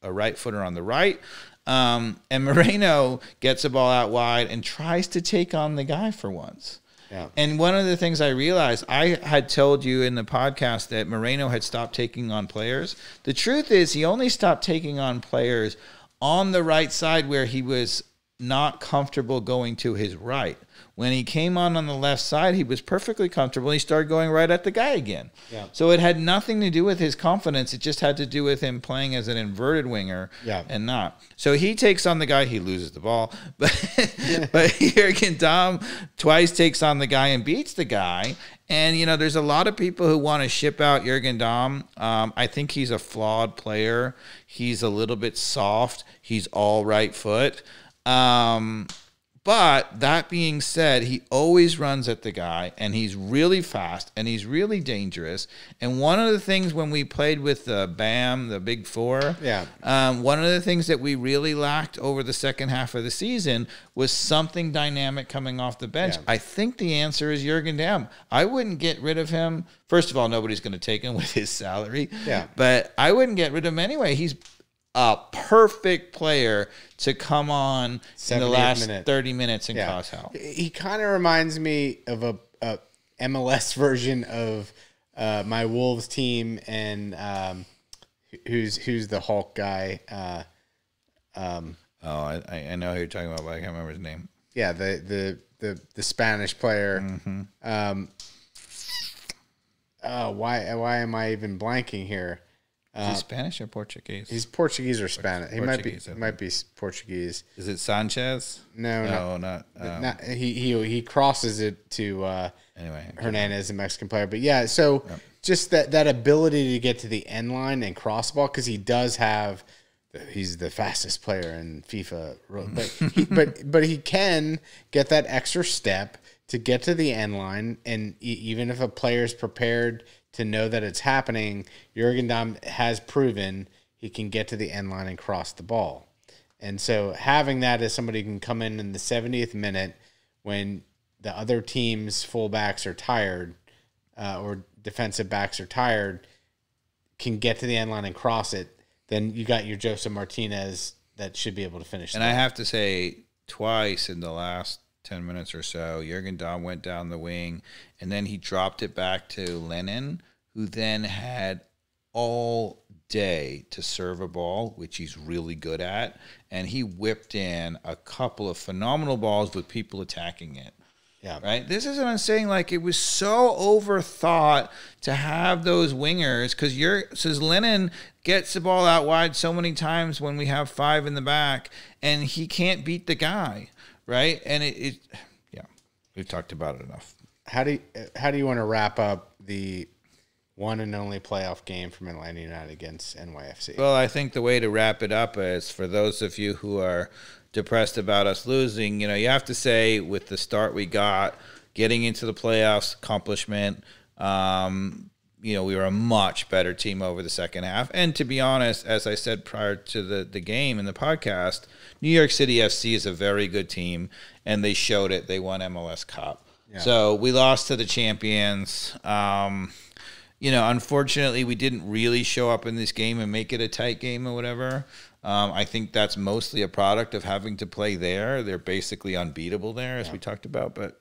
Speaker 2: a right footer on the right. And Moreno gets the ball out wide and tries to take on the guy for once.
Speaker 1: Yeah.
Speaker 2: And one of the things I realized, I had told you in the podcast that Moreno had stopped taking on players. The truth is he only stopped taking on players on the right side where he was not comfortable going to his right. When he came on the left side, he was perfectly comfortable. He started going right at the guy again. Yeah. So it had nothing to do with his confidence. It just had to do with him playing as an inverted winger and not. So he takes on the guy. He loses the ball. But Jürgen Damm twice takes on the guy and beats the guy. And, there's a lot of people who want to ship out Jürgen Damm. I think he's a flawed player. He's a little bit soft. He's all right foot. But that being said, he always runs at the guy, and he's really fast, and he's really dangerous. And one of the things when we played with BAM, the Big Four, one of the things that we really lacked over the second half of the season was something dynamic coming off the bench. I think the answer is Jürgen Damm. I wouldn't get rid of him. First of all, nobody's going to take him with his salary. But I wouldn't get rid of him anyway. He's a perfect player to come on in the last 30 minutes and cause hell.
Speaker 1: He kind of reminds me of a MLS version of my Wolves team and who's the Hulk guy.
Speaker 2: I know who you're talking about, but I can't remember his name.
Speaker 1: Yeah, the Spanish player. Why am I even blanking here?
Speaker 2: Is he Spanish or Portuguese?
Speaker 1: He's Portuguese or Spanish. He might be Portuguese.
Speaker 2: Is it Sanchez?
Speaker 1: No,
Speaker 2: not.
Speaker 1: He crosses it to Hernandez, a Mexican player. But yeah, so just that ability to get to the end line and cross the ball, because he does have. He's the fastest player in FIFA, but he can get that extra step to get to the end line, and even if a player is prepared to know that it's happening, Jürgen Damm has proven he can get to the end line and cross the ball. And so having that as somebody who can come in the 70th minute when the other team's fullbacks are tired or defensive backs are tired, can get to the end line and cross it, then you got your Josef Martinez that should be able to finish.
Speaker 2: And I have to say, twice in the last 10 minutes or so. Jürgen Damm went down the wing, and then he dropped it back to Lennon, who then had all day to serve a ball, which he's really good at, and he whipped in a couple of phenomenal balls with people attacking it.
Speaker 1: Yeah.
Speaker 2: Right. This is what I'm saying. Like, it was so overthought to have those wingers because Lennon gets the ball out wide so many times when we have 5 in the back, and he can't beat the guy. Right. And yeah, we've talked about it enough.
Speaker 1: How do you want to wrap up the one and only playoff game from Atlanta United against NYFC?
Speaker 2: Well, I think the way to wrap it up is, for those of you who are depressed about us losing, you have to say, with the start we got, getting into the playoffs, accomplishment, we were a much better team over the second half. And to be honest, as I said prior to the game in the podcast, New York City FC is a very good team, and they showed it. They won MLS Cup. Yeah. So we lost to the champions. Unfortunately, we didn't really show up in this game and make it a tight game or whatever. I think that's mostly a product of having to play there. They're basically unbeatable there, as we talked about. But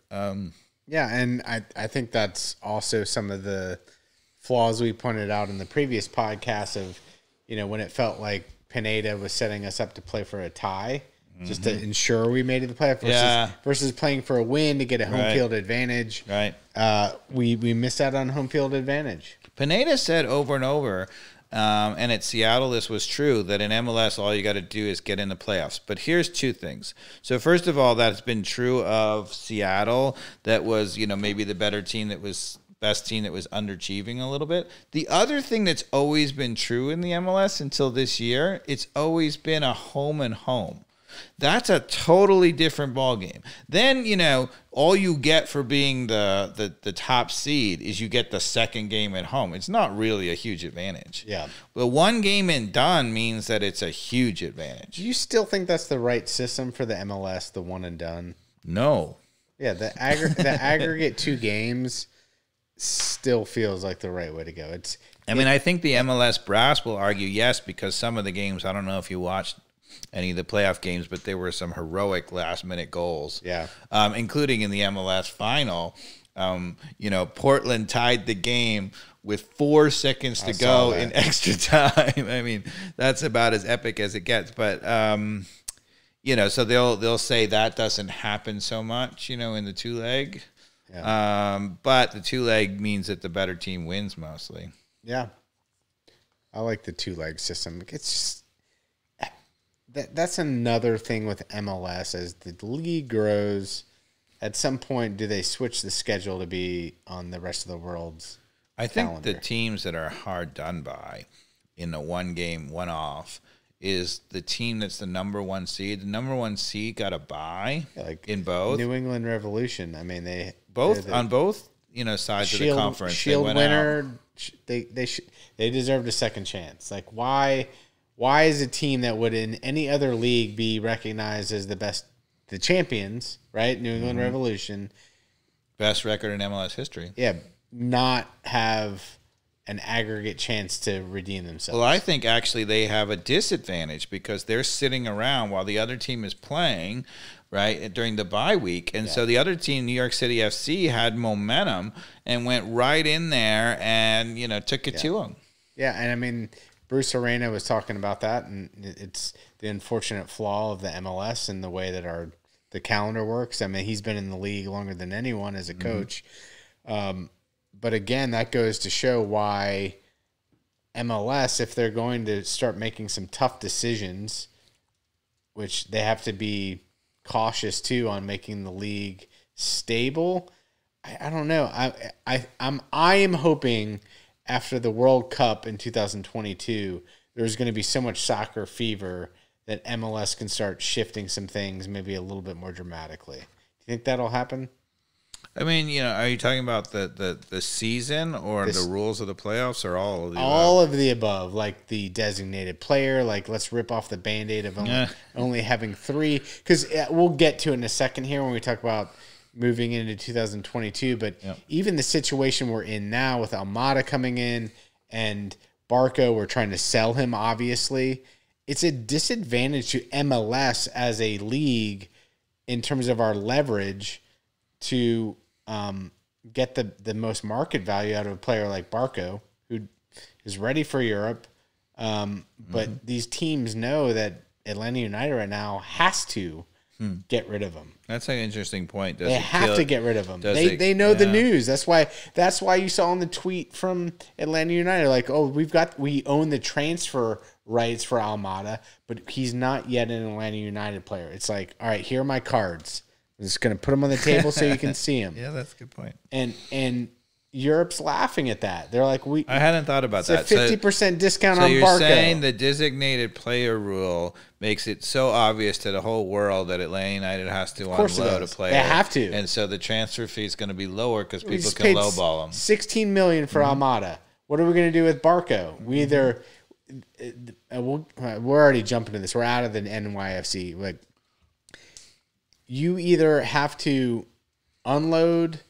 Speaker 1: yeah, and I think that's also some of the flaws we pointed out in the previous podcast of, when it felt like Pineda was setting us up to play for a tie, just to ensure we made it to the playoff versus playing for a win to get a home field advantage.
Speaker 2: Right.
Speaker 1: We missed out on home field advantage.
Speaker 2: Pineda said over and over, and at Seattle this was true, that in MLS all you got to do is get in the playoffs. But here's 2 things. So first of all, that's been true of Seattle. That was, maybe the better team, that was best team that was underachieving a little bit. The other thing that's always been true in the MLS until this year, it's always been a home and home. That's a totally different ballgame. Then, all you get for being the top seed is you get the second game at home. It's not really a huge advantage.
Speaker 1: Yeah.
Speaker 2: But one game and done means that it's a huge advantage.
Speaker 1: Do you still think that's the right system for the MLS, the one and done?
Speaker 2: No.
Speaker 1: Yeah, the aggregate 2 games still feels like the right way to go.
Speaker 2: I think the MLS brass will argue yes, because some of the games, I don't know if you watched any of the playoff games, but there were some heroic last-minute goals.
Speaker 1: Yeah.
Speaker 2: Including in the MLS final. Portland tied the game with 4 seconds to go in extra time. That's about as epic as it gets. But, so they'll say that doesn't happen so much, in the 2-leg. Yeah. But the 2-leg means that the better team wins mostly.
Speaker 1: Yeah. I like the 2-leg system. It's just... That's another thing with MLS. As the league grows, at some point, do they switch the schedule to be on the rest of the world's calendar?
Speaker 2: The teams that are hard done by in a one-game, one-off is the team that's the number 1 seed. The number 1 seed got a bye in both.
Speaker 1: New England Revolution. They
Speaker 2: on both sides of the conference.
Speaker 1: Shield winner. They deserved a second chance. Why is a team that would in any other league be recognized as the champions, right? New England Revolution.
Speaker 2: Best record in MLS history.
Speaker 1: Yeah, not have an aggregate chance to redeem themselves.
Speaker 2: Well, I think actually they have a disadvantage because they're sitting around while the other team is playing, right, during the bye week. And so the other team, New York City FC, had momentum and went right in there and, took it to them.
Speaker 1: Yeah, and Bruce Arena was talking about that, and it's the unfortunate flaw of the MLS and the way that the calendar works. He's been in the league longer than anyone as a coach. But again, that goes to show why MLS, if they're going to start making some tough decisions, which they have to be cautious too on making the league stable. I don't know. I am hoping after the World Cup in 2022, there's going to be so much soccer fever that MLS can start shifting some things maybe a little bit more dramatically. Do you think that'll happen?
Speaker 2: Are you talking about the season or the rules of the playoffs or all of the above?
Speaker 1: All of the above, like the designated player, let's rip off the Band-Aid of only having 3. Because we'll get to it in a second here when we talk about moving into 2022, but even the situation we're in now with Almada coming in and Barco, we're trying to sell him, obviously. It's a disadvantage to MLS as a league in terms of our leverage to get the most market value out of a player like Barco, who is ready for Europe. But these teams know that Atlanta United right now has to get rid of him.
Speaker 2: That's an interesting point.
Speaker 1: They have to get rid of him. They know the news. That's why you saw on the tweet from Atlanta United, like, oh, we own the transfer rights for Almada, but he's not yet an Atlanta United player. It's like, all right, here are my cards. I'm just going to put them on the table so you can see them.
Speaker 2: Yeah, that's a good point.
Speaker 1: And Europe's laughing at that. They're like, I
Speaker 2: hadn't thought about that.
Speaker 1: It's a 50% discount on Barco. So
Speaker 2: you're saying the designated player rule makes it so obvious to the whole world that Atlanta United has to unload a player.
Speaker 1: They have to.
Speaker 2: And so the transfer fee is going to be lower because people can lowball them.
Speaker 1: $16 million for Almada. What are we going to do with Barco? We either we're already jumping to this. We're out of the NYFC. Like, you either have to unload.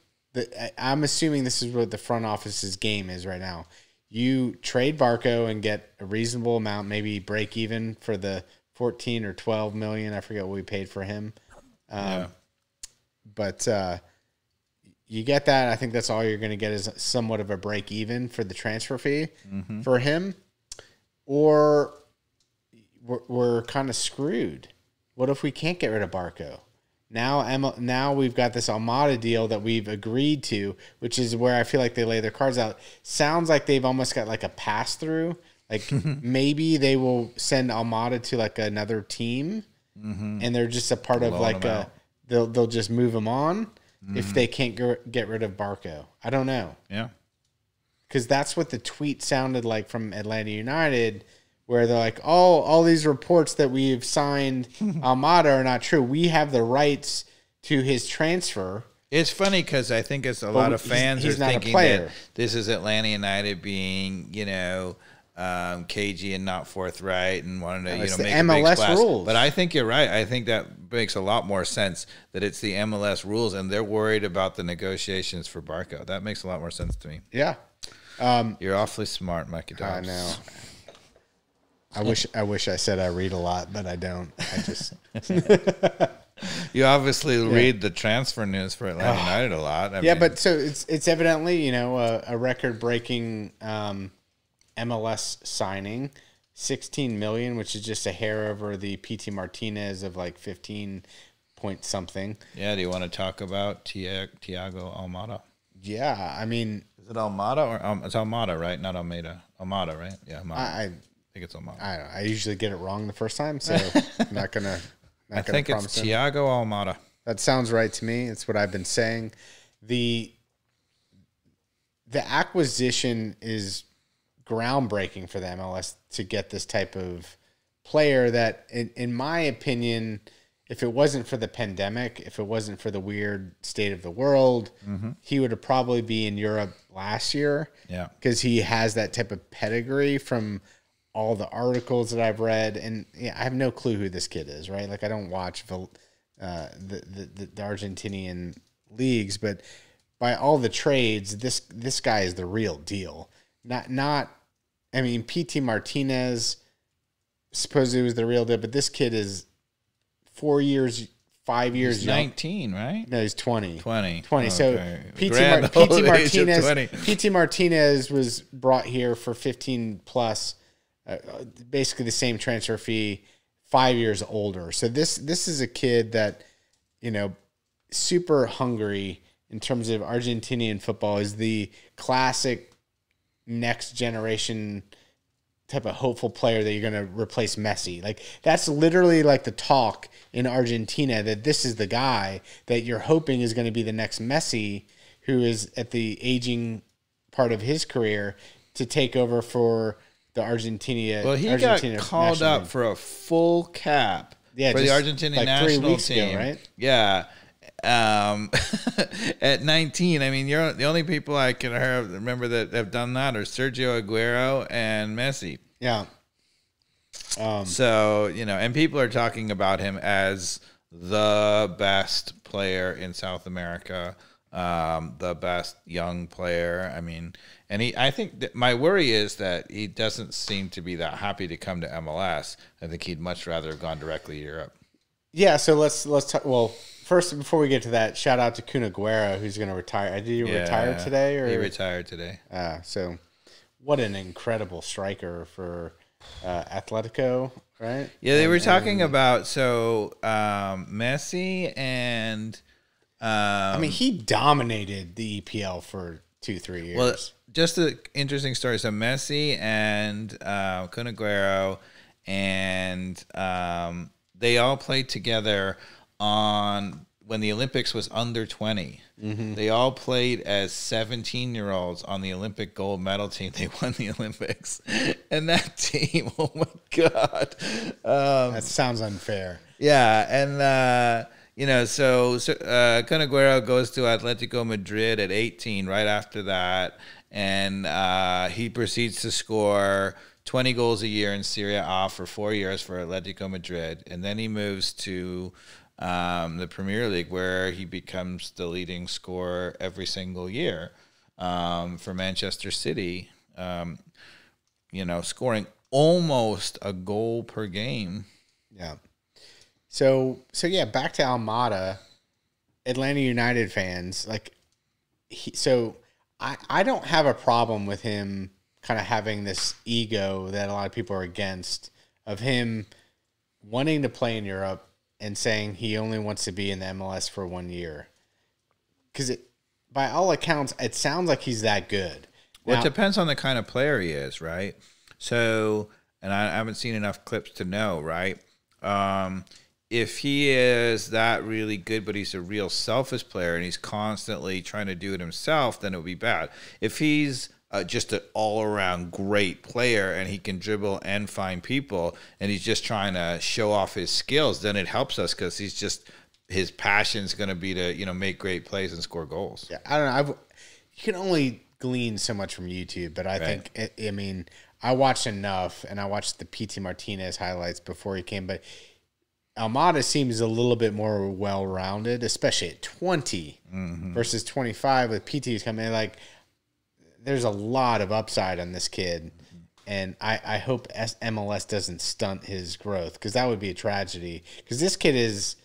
Speaker 1: I'm assuming this is what the front office's game is right now. You trade Barco and get a reasonable amount, maybe break even for the 14 or 12 million. I forget what we paid for him. But you get that. I think that's all you're going to get is somewhat of a break even for the transfer fee for him. Or we're kind of screwed. What if we can't get rid of Barco? Now we've got this Almada deal that we've agreed to, which is where I feel like they lay their cards out. Sounds like they've almost got like a pass through. Like maybe they will send Almada to like another team, and they're just a part of like they'll just move him on if they can't get rid of Barco. I don't know.
Speaker 2: Yeah,
Speaker 1: because that's what the tweet sounded like from Atlanta United, where they're like, oh, all these reports that we've signed Almada are not true. We have the rights to his transfer.
Speaker 2: It's funny because I think it's a lot of fans are thinking that this is Atlanta United being, cagey and not forthright and wanting to, make
Speaker 1: the
Speaker 2: a
Speaker 1: MLS
Speaker 2: big splash.
Speaker 1: rules.
Speaker 2: But I think you're right. I think that makes a lot more sense that it's the MLS rules and they're worried about the negotiations for Barco. That makes a lot more sense to me.
Speaker 1: Yeah.
Speaker 2: You're awfully smart, Mikey Dobbs.
Speaker 1: I know. I wish I said I read a lot, but I don't. I just
Speaker 2: you obviously read the transfer news for Atlanta United a lot. I mean,
Speaker 1: but so it's evidently a record breaking MLS signing, $16 million, which is just a hair over the PT Martinez of like 15 point something.
Speaker 2: Yeah. Do you want to talk about Thiago Almada?
Speaker 1: Yeah, I mean,
Speaker 2: is it Almada or it's Almada, right? Not Almeida. Almada, right? Yeah, Almada. I think it's Almada.
Speaker 1: I don't know. I usually get it wrong the first time, so I'm not gonna.
Speaker 2: I think it's Thiago Almada.
Speaker 1: That sounds right to me. It's what I've been saying. The acquisition is groundbreaking for the MLS to get this type of player that, in my opinion, if it wasn't for the pandemic, if it wasn't for the weird state of the world, he would have probably be in Europe last year.
Speaker 2: Yeah,
Speaker 1: because he has that type of pedigree from all the articles that I've read, and I have no clue who this kid is, right? Like, I don't watch the Argentinian leagues, but by all the trades, this guy is the real deal. I mean, PT Martinez supposedly was the real deal, but this kid is 5 years.
Speaker 2: He's 19, right?
Speaker 1: No, he's 20.
Speaker 2: 20.
Speaker 1: Okay. So PT Martinez was brought here for 15 plus. Basically the same transfer fee, 5 years older. So this is a kid that, super hungry in terms of Argentinian football, is the classic next generation type of hopeful player that you're going to replace Messi. Like, that's literally like the talk in Argentina, that this is the guy that you're hoping is going to be the next Messi, who is at the aging part of his career, to take over for the Argentina.
Speaker 2: Well, he got called up for a full cap for the Argentina national team,
Speaker 1: ago, right?
Speaker 2: Yeah. At 19, I mean, you're the only people I can remember that have done that are Sergio Aguero and Messi.
Speaker 1: Yeah.
Speaker 2: So, and people are talking about him as the best player in South America, the best young player. I mean, and I think that my worry is that he doesn't seem to be that happy to come to MLS. I think he'd much rather have gone directly to Europe.
Speaker 1: Yeah, so let's talk. Well, first, before we get to that, shout out to Kun Aguero, who's going to retire. Did he retire today? Or
Speaker 2: he retired today.
Speaker 1: So what an incredible striker for Atletico, right?
Speaker 2: Yeah, they were talking about Messi and.
Speaker 1: I mean, he dominated the EPL for 2-3 years.
Speaker 2: Well, just an interesting story. So Messi and Kun Aguero and they all played together on when the Olympics was under 20. Mm-hmm. They all played as 17-year-olds on the Olympic gold medal team. They won the Olympics. And that team, oh my God.
Speaker 1: That sounds unfair.
Speaker 2: Yeah, and so Kun Aguero goes to Atletico Madrid at 18 right after that, and he proceeds to score 20 goals a year in Serie A for 4 years for Atletico Madrid, and then he moves to the Premier League where he becomes the leading scorer every single year for Manchester City, scoring almost a goal per game.
Speaker 1: Yeah. So yeah, back to Almada, Atlanta United fans, I don't have a problem with him kind of having this ego that a lot of people are against, of him wanting to play in Europe and saying he only wants to be in the MLS for 1 year. Because by all accounts, it sounds like he's that good.
Speaker 2: Well, it depends on the kind of player he is, right? So, and I haven't seen enough clips to know, right? If he is that really good, but he's a real selfish player and he's constantly trying to do it himself, then it would be bad. If he's just an all-around great player and he can dribble and find people and he's just trying to show off his skills, then it helps us because his passion is going to be to make great plays and score goals.
Speaker 1: Yeah, I don't know. You can only glean so much from YouTube, but I think I watched enough, and I watched the PT Martinez highlights before he came, but Almada seems a little bit more well-rounded, especially at 20 versus 25 with PTs coming in. There's a lot of upside on this kid, and I hope MLS doesn't stunt his growth, because that would be a tragedy. Because this kid is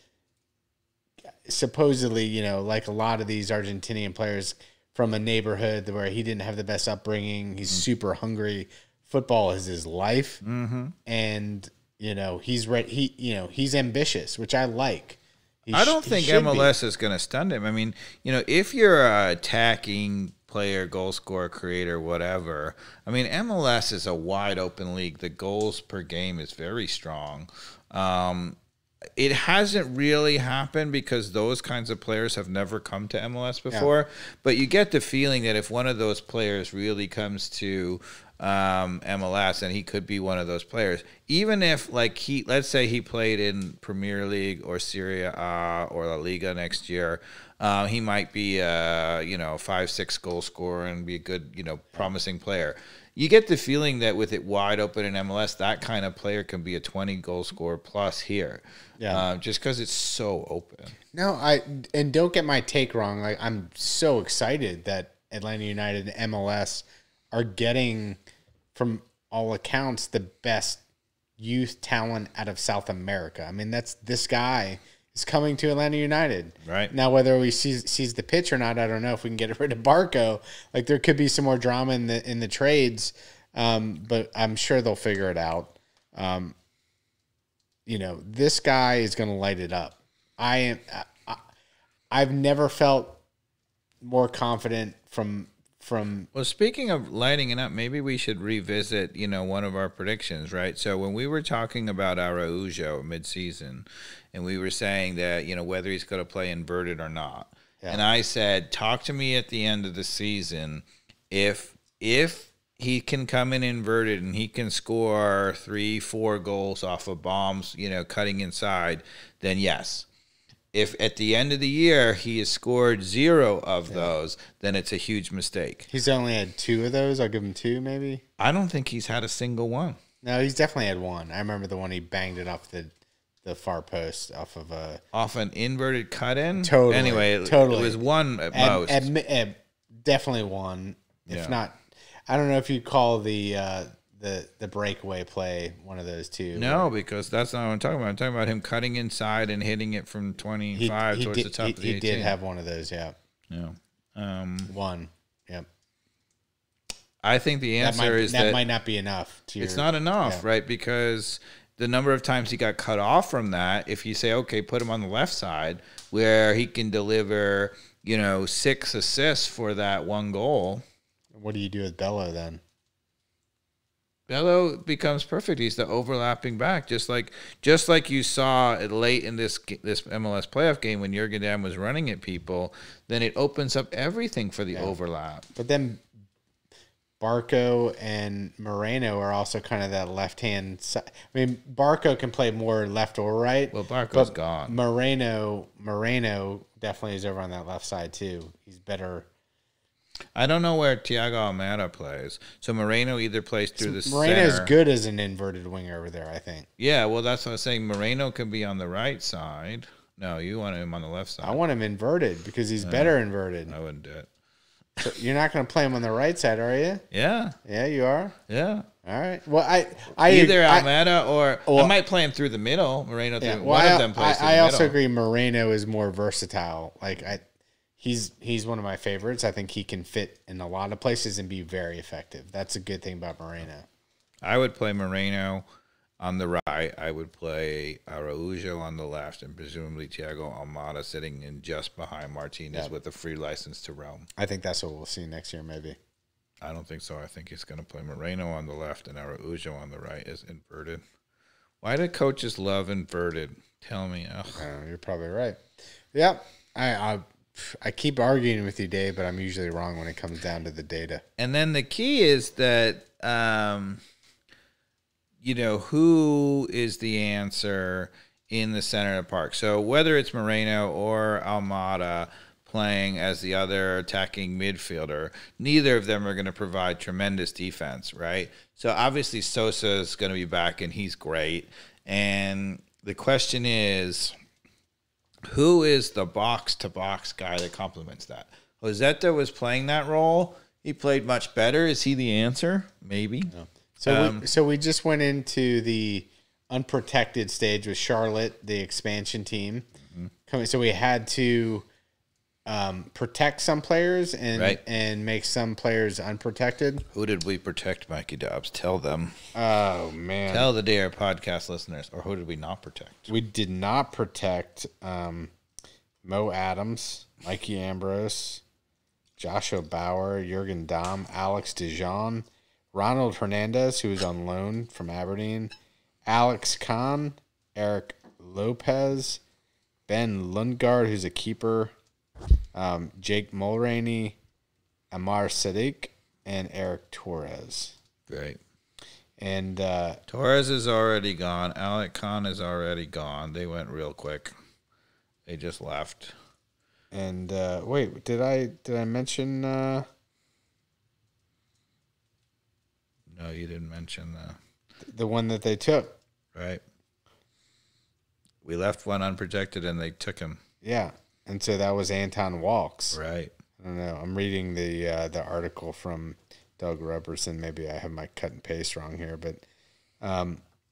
Speaker 1: supposedly, like a lot of these Argentinian players from a neighborhood where he didn't have the best upbringing. He's super hungry. Football is his life, and he's ready. He's ambitious, which I like.
Speaker 2: I don't think MLS is going to stun him. I mean, if you're an attacking player, goal scorer, creator, whatever, I mean, MLS is a wide open league. The goals per game is very strong. It hasn't really happened because those kinds of players have never come to MLS before. Yeah. But you get the feeling that if one of those players really comes to MLS, and he could be one of those players, even if let's say he played in Premier League or Serie A or La Liga next year, he might be a 5-6 goal scorer and be a good promising player. You get the feeling that with it wide open in MLS, that kind of player can be a 20 goal scorer plus here. Yeah, just because it's so open.
Speaker 1: No, and don't get my take wrong. I'm so excited that Atlanta United and MLS are getting, from all accounts, the best youth talent out of South America. I mean, this guy is coming to Atlanta United.
Speaker 2: Right.
Speaker 1: Now, whether he sees the pitch or not, I don't know. If we can get rid of Barco, there could be some more drama in the trades, but I'm sure they'll figure it out. This guy is going to light it up. I've never felt more confident from.
Speaker 2: Well, speaking of lighting it up, maybe we should revisit, one of our predictions, right? So when we were talking about Araujo midseason, and we were saying that, whether he's going to play inverted or not, and I said, talk to me at the end of the season if he can come in inverted and he can score 3-4 goals off of bombs, cutting inside, then yes. If at the end of the year he has scored 0 of those, then it's a huge mistake.
Speaker 1: He's only had 2 of those. I'll give him 2, maybe.
Speaker 2: I don't think he's had a single one.
Speaker 1: No, he's definitely had 1. I remember the one he banged it off the far post off
Speaker 2: an inverted cut in.
Speaker 1: Totally.
Speaker 2: Anyway, it was 1 at most.
Speaker 1: Definitely 1. If not, I don't know if you call the the breakaway play one of those two?
Speaker 2: No, because that's not what I'm talking about. I'm talking about him cutting inside and hitting it from 25 towards the top of the 18.
Speaker 1: He did have one of those, yeah.
Speaker 2: Yeah.
Speaker 1: One, yep.
Speaker 2: I think the answer is that
Speaker 1: might not be enough.
Speaker 2: It's not enough, right? Because the number of times he got cut off from that, if you say, okay, put him on the left side where he can deliver, 6 assists for that one goal.
Speaker 1: What do you do with Bello then?
Speaker 2: Bello becomes perfect. He's the overlapping back, just like you saw late in this MLS playoff game when Jurgen Damm was running at people. Then it opens up everything for the overlap.
Speaker 1: But then Barco and Moreno are also kind of that left-hand side. I mean, Barco can play more left or right.
Speaker 2: Well, Barco's gone.
Speaker 1: Moreno definitely is over on that left side too. He's better.
Speaker 2: I don't know where Thiago Almada plays. So Moreno either plays through the center.
Speaker 1: Moreno's good as an inverted winger over there, I think.
Speaker 2: Yeah, well, that's what I was saying. Moreno can be on the right side. No, you want him on the left side.
Speaker 1: I want him inverted because he's better inverted.
Speaker 2: I wouldn't do it.
Speaker 1: So you're not going to play him on the right side, are you?
Speaker 2: Yeah.
Speaker 1: Yeah, you are?
Speaker 2: Yeah.
Speaker 1: All right. Well, I
Speaker 2: either Almada or I might play him through the middle. Moreno through one of them plays through the middle.
Speaker 1: I also agree Moreno is more versatile. He's one of my favorites. I think he can fit in a lot of places and be very effective. That's a good thing about Moreno.
Speaker 2: I would play Moreno on the right. I would play Araujo on the left, and presumably Thiago Almada sitting in just behind Martinez with a free license to roam.
Speaker 1: I think that's what we'll see next year, maybe.
Speaker 2: I don't think so. I think he's going to play Moreno on the left and Araujo on the right is inverted. Why do coaches love inverted? Tell me.
Speaker 1: You're probably right. Yeah, I keep arguing with you, Dave, but I'm usually wrong when it comes down to the data.
Speaker 2: And then the key is that, who is the answer in the center of the park? So whether it's Moreno or Almada playing as the other attacking midfielder, neither of them are going to provide tremendous defense, right? So obviously Sosa is going to be back, and he's great. And the question is, who is the box-to-box guy that complements that? Joseta was playing that role. He played much better. Is he the answer? Maybe.
Speaker 1: No. So we just went into the unprotected stage with Charlotte, the expansion team. Mm-hmm. So we had to protect some players and make some players unprotected.
Speaker 2: Who did we protect, Mikey Dobbs? Tell them.
Speaker 1: Oh, man.
Speaker 2: Tell the Dare podcast listeners. Or who did we not protect?
Speaker 1: We did not protect Mo Adams, Mikey Ambrose, Joshua Bauer, Jurgen Damm, Alex Dijon, Ronald Hernandez, who was on loan from Aberdeen, Alex Kahn, Eric Lopez, Ben Lundgaard, who's a keeper, Jake Mulroney, Amar Sadiq, and Eric Torres.
Speaker 2: Great.
Speaker 1: And
Speaker 2: Torres is already gone. Alec Kahn is already gone. They went real quick. They just left.
Speaker 1: And wait, did I mention?
Speaker 2: No, you didn't mention
Speaker 1: the one that they took.
Speaker 2: Right. We left one unprotected, and they took him.
Speaker 1: Yeah. And so that was Anton Walks.
Speaker 2: Right.
Speaker 1: I don't know. I'm reading the article from Doug Robertson. Maybe I have my cut and paste wrong here, but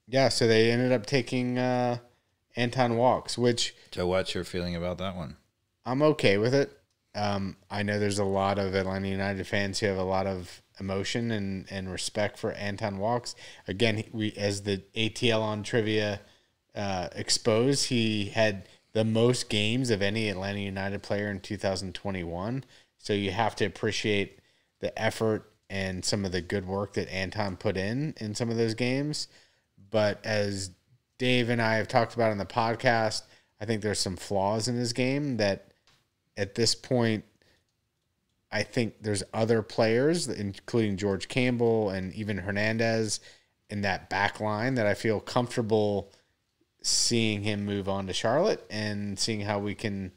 Speaker 1: yeah. So they ended up taking Anton Walks, which.
Speaker 2: So what's your feeling about that one?
Speaker 1: I'm okay with it. I know there's a lot of Atlanta United fans who have a lot of emotion and respect for Anton Walks. Again, as the ATL on Trivia exposed, he had the most games of any Atlanta United player in 2021. So you have to appreciate the effort and some of the good work that Anton put in some of those games. But as Dave and I have talked about in the podcast, I think there's some flaws in his game that at this point, I think there's other players, including George Campbell and even Hernandez in that back line that I feel comfortable seeing him move on to Charlotte and seeing how we can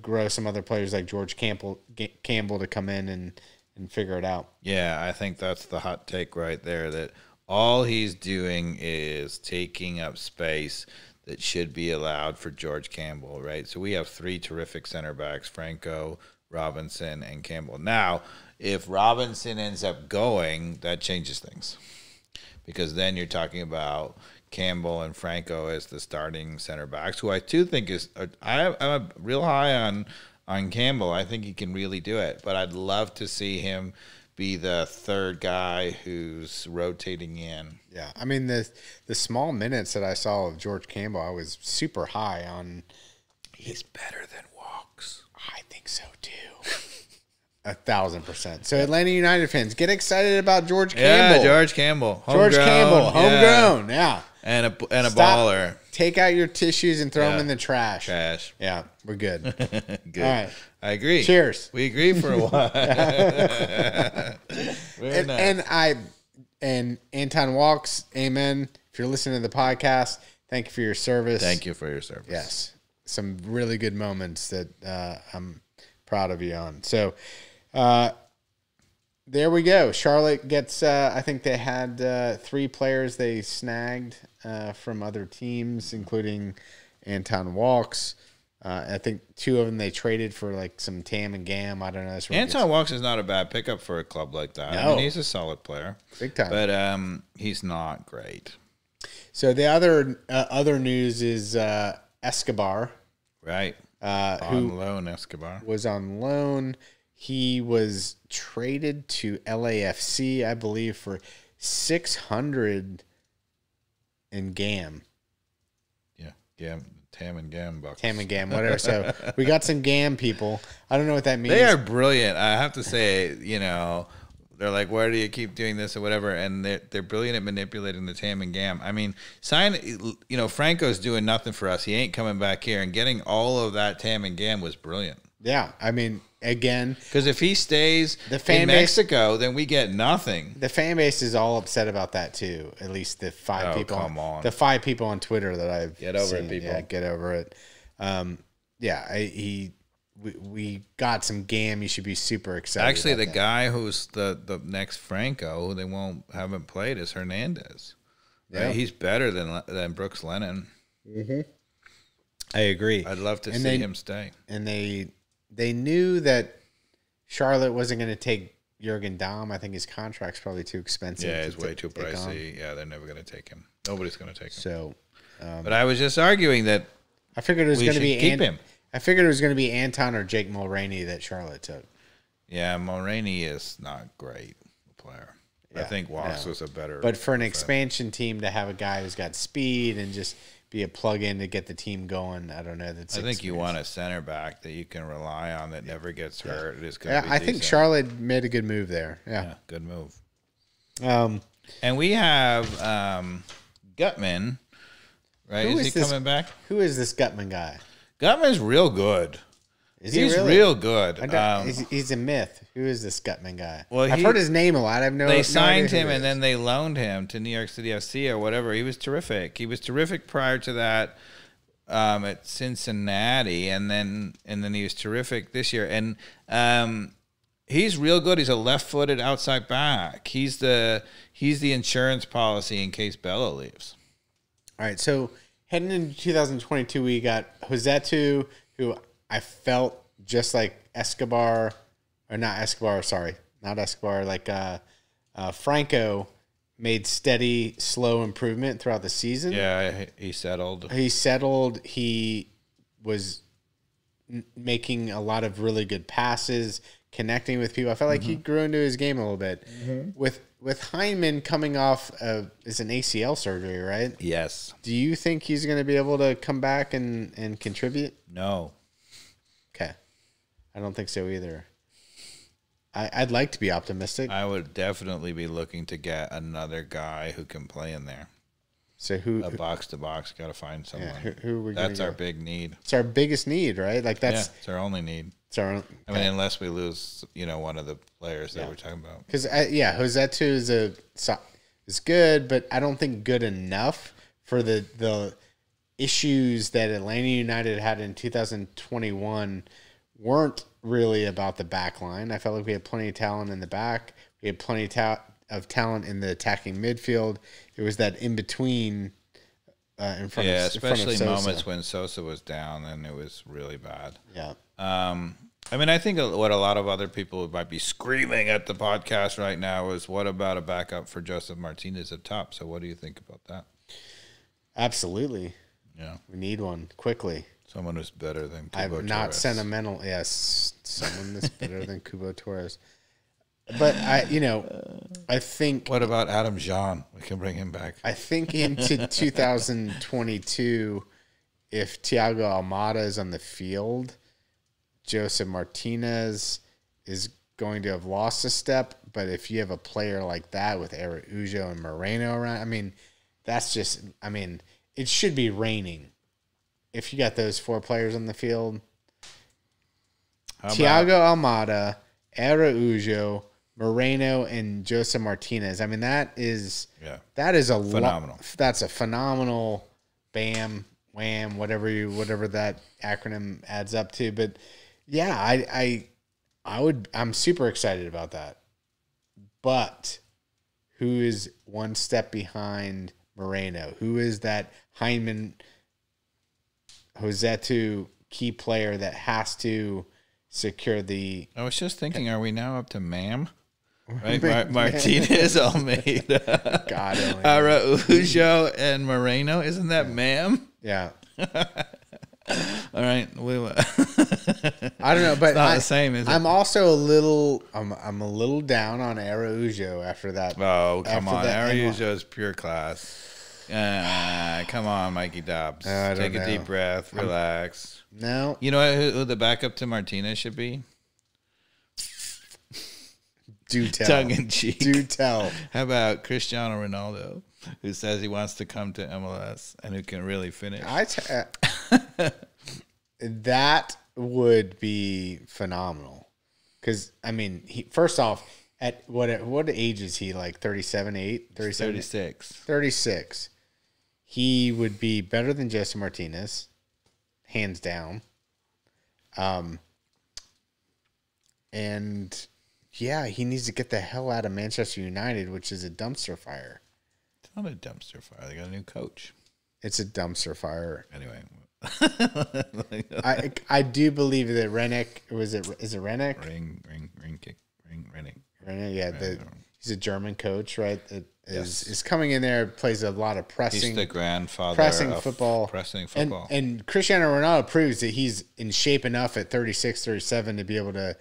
Speaker 1: grow some other players like George Campbell to come in and figure it out.
Speaker 2: Yeah, I think that's the hot take right there, that all he's doing is taking up space that should be allowed for George Campbell, right? So we have three terrific center backs, Franco, Robinson, and Campbell. Now, if Robinson ends up going, that changes things. because then you're talking about Campbell and Franco as the starting center backs, who I too think is I'm a real high on Campbell. I think he can really do it, but I'd love to see him be the third guy who's rotating in.
Speaker 1: Yeah, I mean the small minutes that I saw of George Campbell, I was super high on.
Speaker 2: He's better than Walks.
Speaker 1: I think so too. 1,000%. So Atlanta United fans, get excited about George Campbell.
Speaker 2: Yeah, George Campbell.
Speaker 1: George Campbell, homegrown. Yeah.
Speaker 2: And a baller.
Speaker 1: Take out your tissues and throw them in the trash. Yeah, we're good.
Speaker 2: Good.
Speaker 1: All right.
Speaker 2: I agree.
Speaker 1: Cheers.
Speaker 2: We agree for a while. Very nice.
Speaker 1: And Anton Walks, amen. If you're listening to the podcast, thank you for your service.
Speaker 2: Thank you for your service.
Speaker 1: Yes. Some really good moments that I'm proud of you on. So there we go. Charlotte gets, I think they had 3 players they snagged from other teams, including Anton Walks. I think 2 of them they traded for like some Tam and Gam. I don't know.
Speaker 2: Anton Walks is not a bad pickup for a club like that.
Speaker 1: No.
Speaker 2: I mean, he's a solid player.
Speaker 1: Big time.
Speaker 2: But he's not great.
Speaker 1: So the other news is Escobar.
Speaker 2: Right.
Speaker 1: Who
Speaker 2: loan, Escobar.
Speaker 1: was on loan. He was traded to LAFC, I believe, for $600 in Gam.
Speaker 2: Yeah, Tam and Gam bucks.
Speaker 1: Tam and Gam, whatever. So we got some Gam people. I don't know what that means.
Speaker 2: They are brilliant. I have to say, they're like, why do you keep doing this or whatever? And they're brilliant at manipulating the Tam and Gam. I mean, Franco's doing nothing for us. He ain't coming back here. And getting all of that Tam and Gam was brilliant.
Speaker 1: Yeah, I mean, again,
Speaker 2: because if he stays
Speaker 1: in
Speaker 2: Mexico, then we get nothing.
Speaker 1: The fan base is all upset about that too. At least the 5 people.
Speaker 2: Come on.
Speaker 1: The 5 people on Twitter that I've
Speaker 2: get over
Speaker 1: seen.
Speaker 2: it, people.
Speaker 1: Yeah, get over it. We got some Gam. You should be super excited.
Speaker 2: Actually,
Speaker 1: about
Speaker 2: the guy who's the next Franco, who they haven't played, is Hernandez. Right? Yeah. He's better than Brooks Lennon.
Speaker 1: Mm-hmm. I agree.
Speaker 2: I'd love to see him stay.
Speaker 1: And they knew that Charlotte wasn't going to take Jürgen Damm. I think his contract's probably too expensive.
Speaker 2: Yeah, it's way too pricey. Yeah, they're never going to take him. Nobody's going to take him.
Speaker 1: So,
Speaker 2: but I was just arguing that
Speaker 1: I figured it was going to be
Speaker 2: keep him.
Speaker 1: I figured it was going to be Anton or Jake Mulroney that Charlotte took.
Speaker 2: Yeah, Mulroney is not great player. Yeah, I think Walks was a better.
Speaker 1: But for an expansion team to have a guy who's got speed and just be a plug-in to get the team going, I don't know. I
Speaker 2: think you want a center back that you can rely on that never gets hurt. It is going to be
Speaker 1: I think Charlotte made a good move there. Yeah,
Speaker 2: good move. And we have Gutman, right? Is he coming back?
Speaker 1: Who is this Gutman guy?
Speaker 2: Gutman's real good.
Speaker 1: He's
Speaker 2: really? Real good.
Speaker 1: He's a myth. Who is this Gutman guy?
Speaker 2: Well,
Speaker 1: I've heard his name a lot.
Speaker 2: They signed him and then they loaned him to New York City FC or whatever. He was terrific. He was terrific prior to that at Cincinnati, and then he was terrific this year. And he's real good. He's a left-footed outside back. He's the insurance policy in case Bella leaves.
Speaker 1: All right, so heading into 2022, we got Josetu, who I felt just like Escobar, or not Escobar, sorry, not Escobar, like Franco made steady, slow improvement throughout the season.
Speaker 2: Yeah, he settled.
Speaker 1: He was making a lot of really good passes, connecting with people. I felt like he grew into his game a little bit. With Hyndman coming off is an ACL surgery, right?
Speaker 2: Yes.
Speaker 1: Do you think he's going to be able to come back and contribute?
Speaker 2: No.
Speaker 1: Okay. I don't think so either. I'd like to be optimistic.
Speaker 2: I would definitely be looking to get another guy who can play in there.
Speaker 1: So
Speaker 2: a box to box, got to find someone.
Speaker 1: Yeah, who are we
Speaker 2: That's our big need.
Speaker 1: It's our biggest need, right? Like
Speaker 2: it's our only need.
Speaker 1: I
Speaker 2: mean, unless we lose, one of the players that we're talking about.
Speaker 1: Because Josetu is good, but I don't think good enough for the issues that Atlanta United had in 2021 weren't really about the back line. I felt like we had plenty of talent in the back. We had plenty of talent in the attacking midfield. It was that in between in front of
Speaker 2: especially
Speaker 1: Sosa.
Speaker 2: Moments when Sosa was down, and it was really bad.
Speaker 1: Yeah.
Speaker 2: I mean, I think what a lot of other people might be screaming at the podcast right now is, what about a backup for Josef Martinez at top? So what do you think about that?
Speaker 1: Absolutely.
Speaker 2: Yeah.
Speaker 1: We need one quickly.
Speaker 2: Someone who's better than Kubo
Speaker 1: I'm not
Speaker 2: Torres.
Speaker 1: sentimental. Yes, someone that's better than Kubo Torres. But I think.
Speaker 2: What about Adam Jean? We can bring him back.
Speaker 1: I think into 2022, if Thiago Almada is on the field, Josef Martinez is going to have lost a step. But if you have a player like that with Araujo and Moreno around, I mean, that's just. I mean, it should be raining. If you got those 4 players on the field, Thiago Almada, Araujo, Moreno, and Josef Martinez. I mean, that is a
Speaker 2: phenomenal.
Speaker 1: That's a phenomenal bam, wham, whatever that acronym adds up to. But yeah, I'm super excited about that. But who is one step behind Moreno? Who is that Hyndman Josetu key player that has to secure the...
Speaker 2: I was just thinking, are we now up to Ma'am? Right, Martinez, Almeida,
Speaker 1: God,
Speaker 2: Araujo, and Moreno. Isn't that Ma'am?
Speaker 1: Yeah.
Speaker 2: All right.
Speaker 1: I don't know, but
Speaker 2: it's not the same, is it?
Speaker 1: I'm also a little down on Araujo after that.
Speaker 2: Oh, come on. Araujo is pure class. Come on, Mikey Dobbs. Take a deep breath. Relax.
Speaker 1: No.
Speaker 2: You know who the backup to Martinez should be?
Speaker 1: Do tell.
Speaker 2: Tongue in cheek.
Speaker 1: Do tell.
Speaker 2: How about Cristiano Ronaldo, who says he wants to come to MLS and who can really finish?
Speaker 1: That would be phenomenal. Because, I mean, first off, at what age is he? Like 37, 8? 37?
Speaker 2: 36.
Speaker 1: 36. He would be better than Josef Martinez, hands down. And yeah, he needs to get the hell out of Manchester United, which is a dumpster fire.
Speaker 2: It's not a dumpster fire. They got a new coach.
Speaker 1: It's a dumpster fire.
Speaker 2: Anyway.
Speaker 1: I do believe that Rennick, is it Rennick?
Speaker 2: Rennick.
Speaker 1: Rennick, yeah. He's a German coach, right? That is coming in there, plays a lot of pressing.
Speaker 2: He's the grandfather
Speaker 1: pressing
Speaker 2: of
Speaker 1: football.
Speaker 2: Pressing football.
Speaker 1: And Cristiano Ronaldo proves that he's in shape enough at 36, 37 to be able to,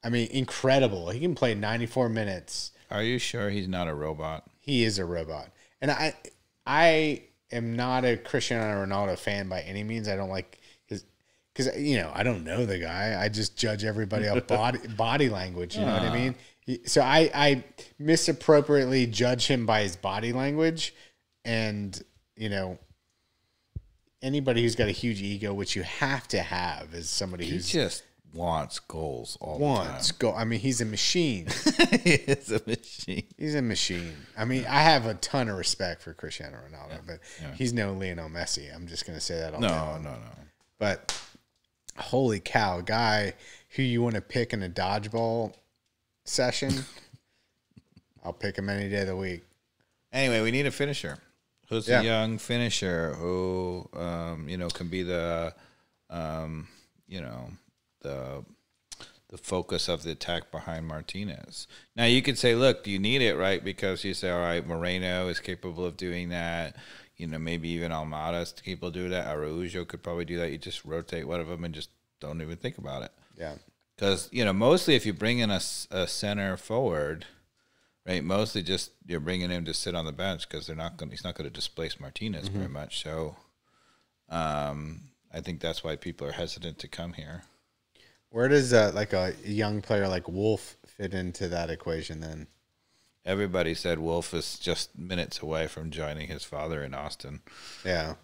Speaker 1: I mean, incredible. He can play 94 minutes.
Speaker 2: Are you sure he's not a robot?
Speaker 1: He is a robot. And I am not a Cristiano Ronaldo fan by any means. I don't like his, because, I don't know the guy. I just judge everybody off body language. You know what I mean? So I misappropriately judge him by his body language. And, anybody who's got a huge ego, which you have to have, is somebody who's
Speaker 2: just wants goals all the time.
Speaker 1: I mean, he's a machine.
Speaker 2: He is a machine.
Speaker 1: He's a machine. I mean, I have a ton of respect for Cristiano Ronaldo, but he's no Lionel Messi. I'm just going to say that all day.
Speaker 2: No.
Speaker 1: But holy cow, guy who you want to pick in a dodgeball session, I'll pick him any day of the week.
Speaker 2: Anyway, we need a finisher. Who's a young finisher who, can be the focus of the attack behind Martinez. Now, you could say, look, do you need it, right? Because you say, all right, Moreno is capable of doing that. Maybe even Almada is capable of doing that. Araujo could probably do that. You just rotate one of them and just don't even think about it.
Speaker 1: Yeah.
Speaker 2: Because, mostly if you bring in a center forward, right, mostly just you're bringing him to sit on the bench because he's not going to displace Martinez very much. So I think that's why people are hesitant to come here.
Speaker 1: Where does like a young player like Wolf fit into that equation then?
Speaker 2: Everybody said Wolf is just minutes away from joining his father in Austin.
Speaker 1: Yeah,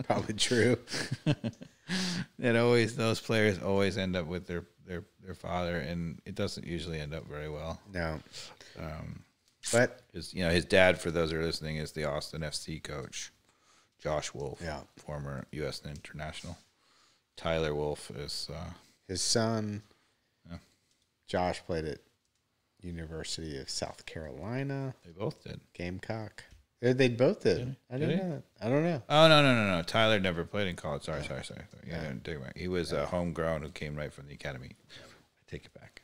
Speaker 1: probably true.
Speaker 2: Those players always end up with their father, and it doesn't usually end up very well.
Speaker 1: No, but
Speaker 2: his dad, for those who are listening, is the Austin FC coach, Josh Wolf, former U.S. international. Tyler Wolf is
Speaker 1: his son. Yeah. Josh played at University of South Carolina.
Speaker 2: They both did.
Speaker 1: Gamecock. They both did. I didn't know that. I don't know.
Speaker 2: Oh, no. Tyler never played in college. Sorry. Yeah, he was a homegrown who came right from the academy. I take it back.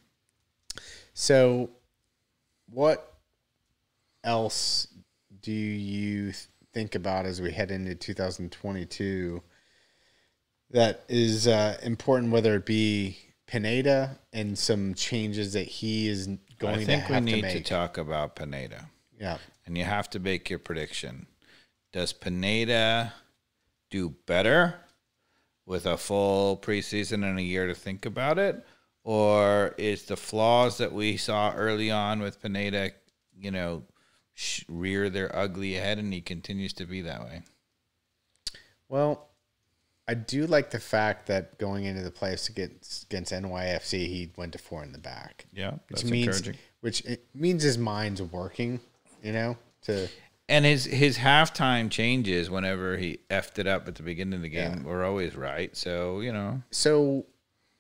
Speaker 1: So, what else do you think about as we head into 2022 that is important, whether it be Pineda and some changes that he is going to have to make?
Speaker 2: I think we need to talk about Pineda.
Speaker 1: Yeah.
Speaker 2: And you have to make your prediction. Does Pineda do better with a full preseason and a year to think about it? Or is the flaws that we saw early on with Pineda, rear their ugly head and he continues to be that way?
Speaker 1: Well, I do like the fact that going into the playoffs against NYFC, he went to 4 in the back.
Speaker 2: Yeah, that's encouraging.
Speaker 1: Which it means his mind's working,
Speaker 2: And his halftime changes whenever he effed it up at the beginning of the game were always right. So,
Speaker 1: So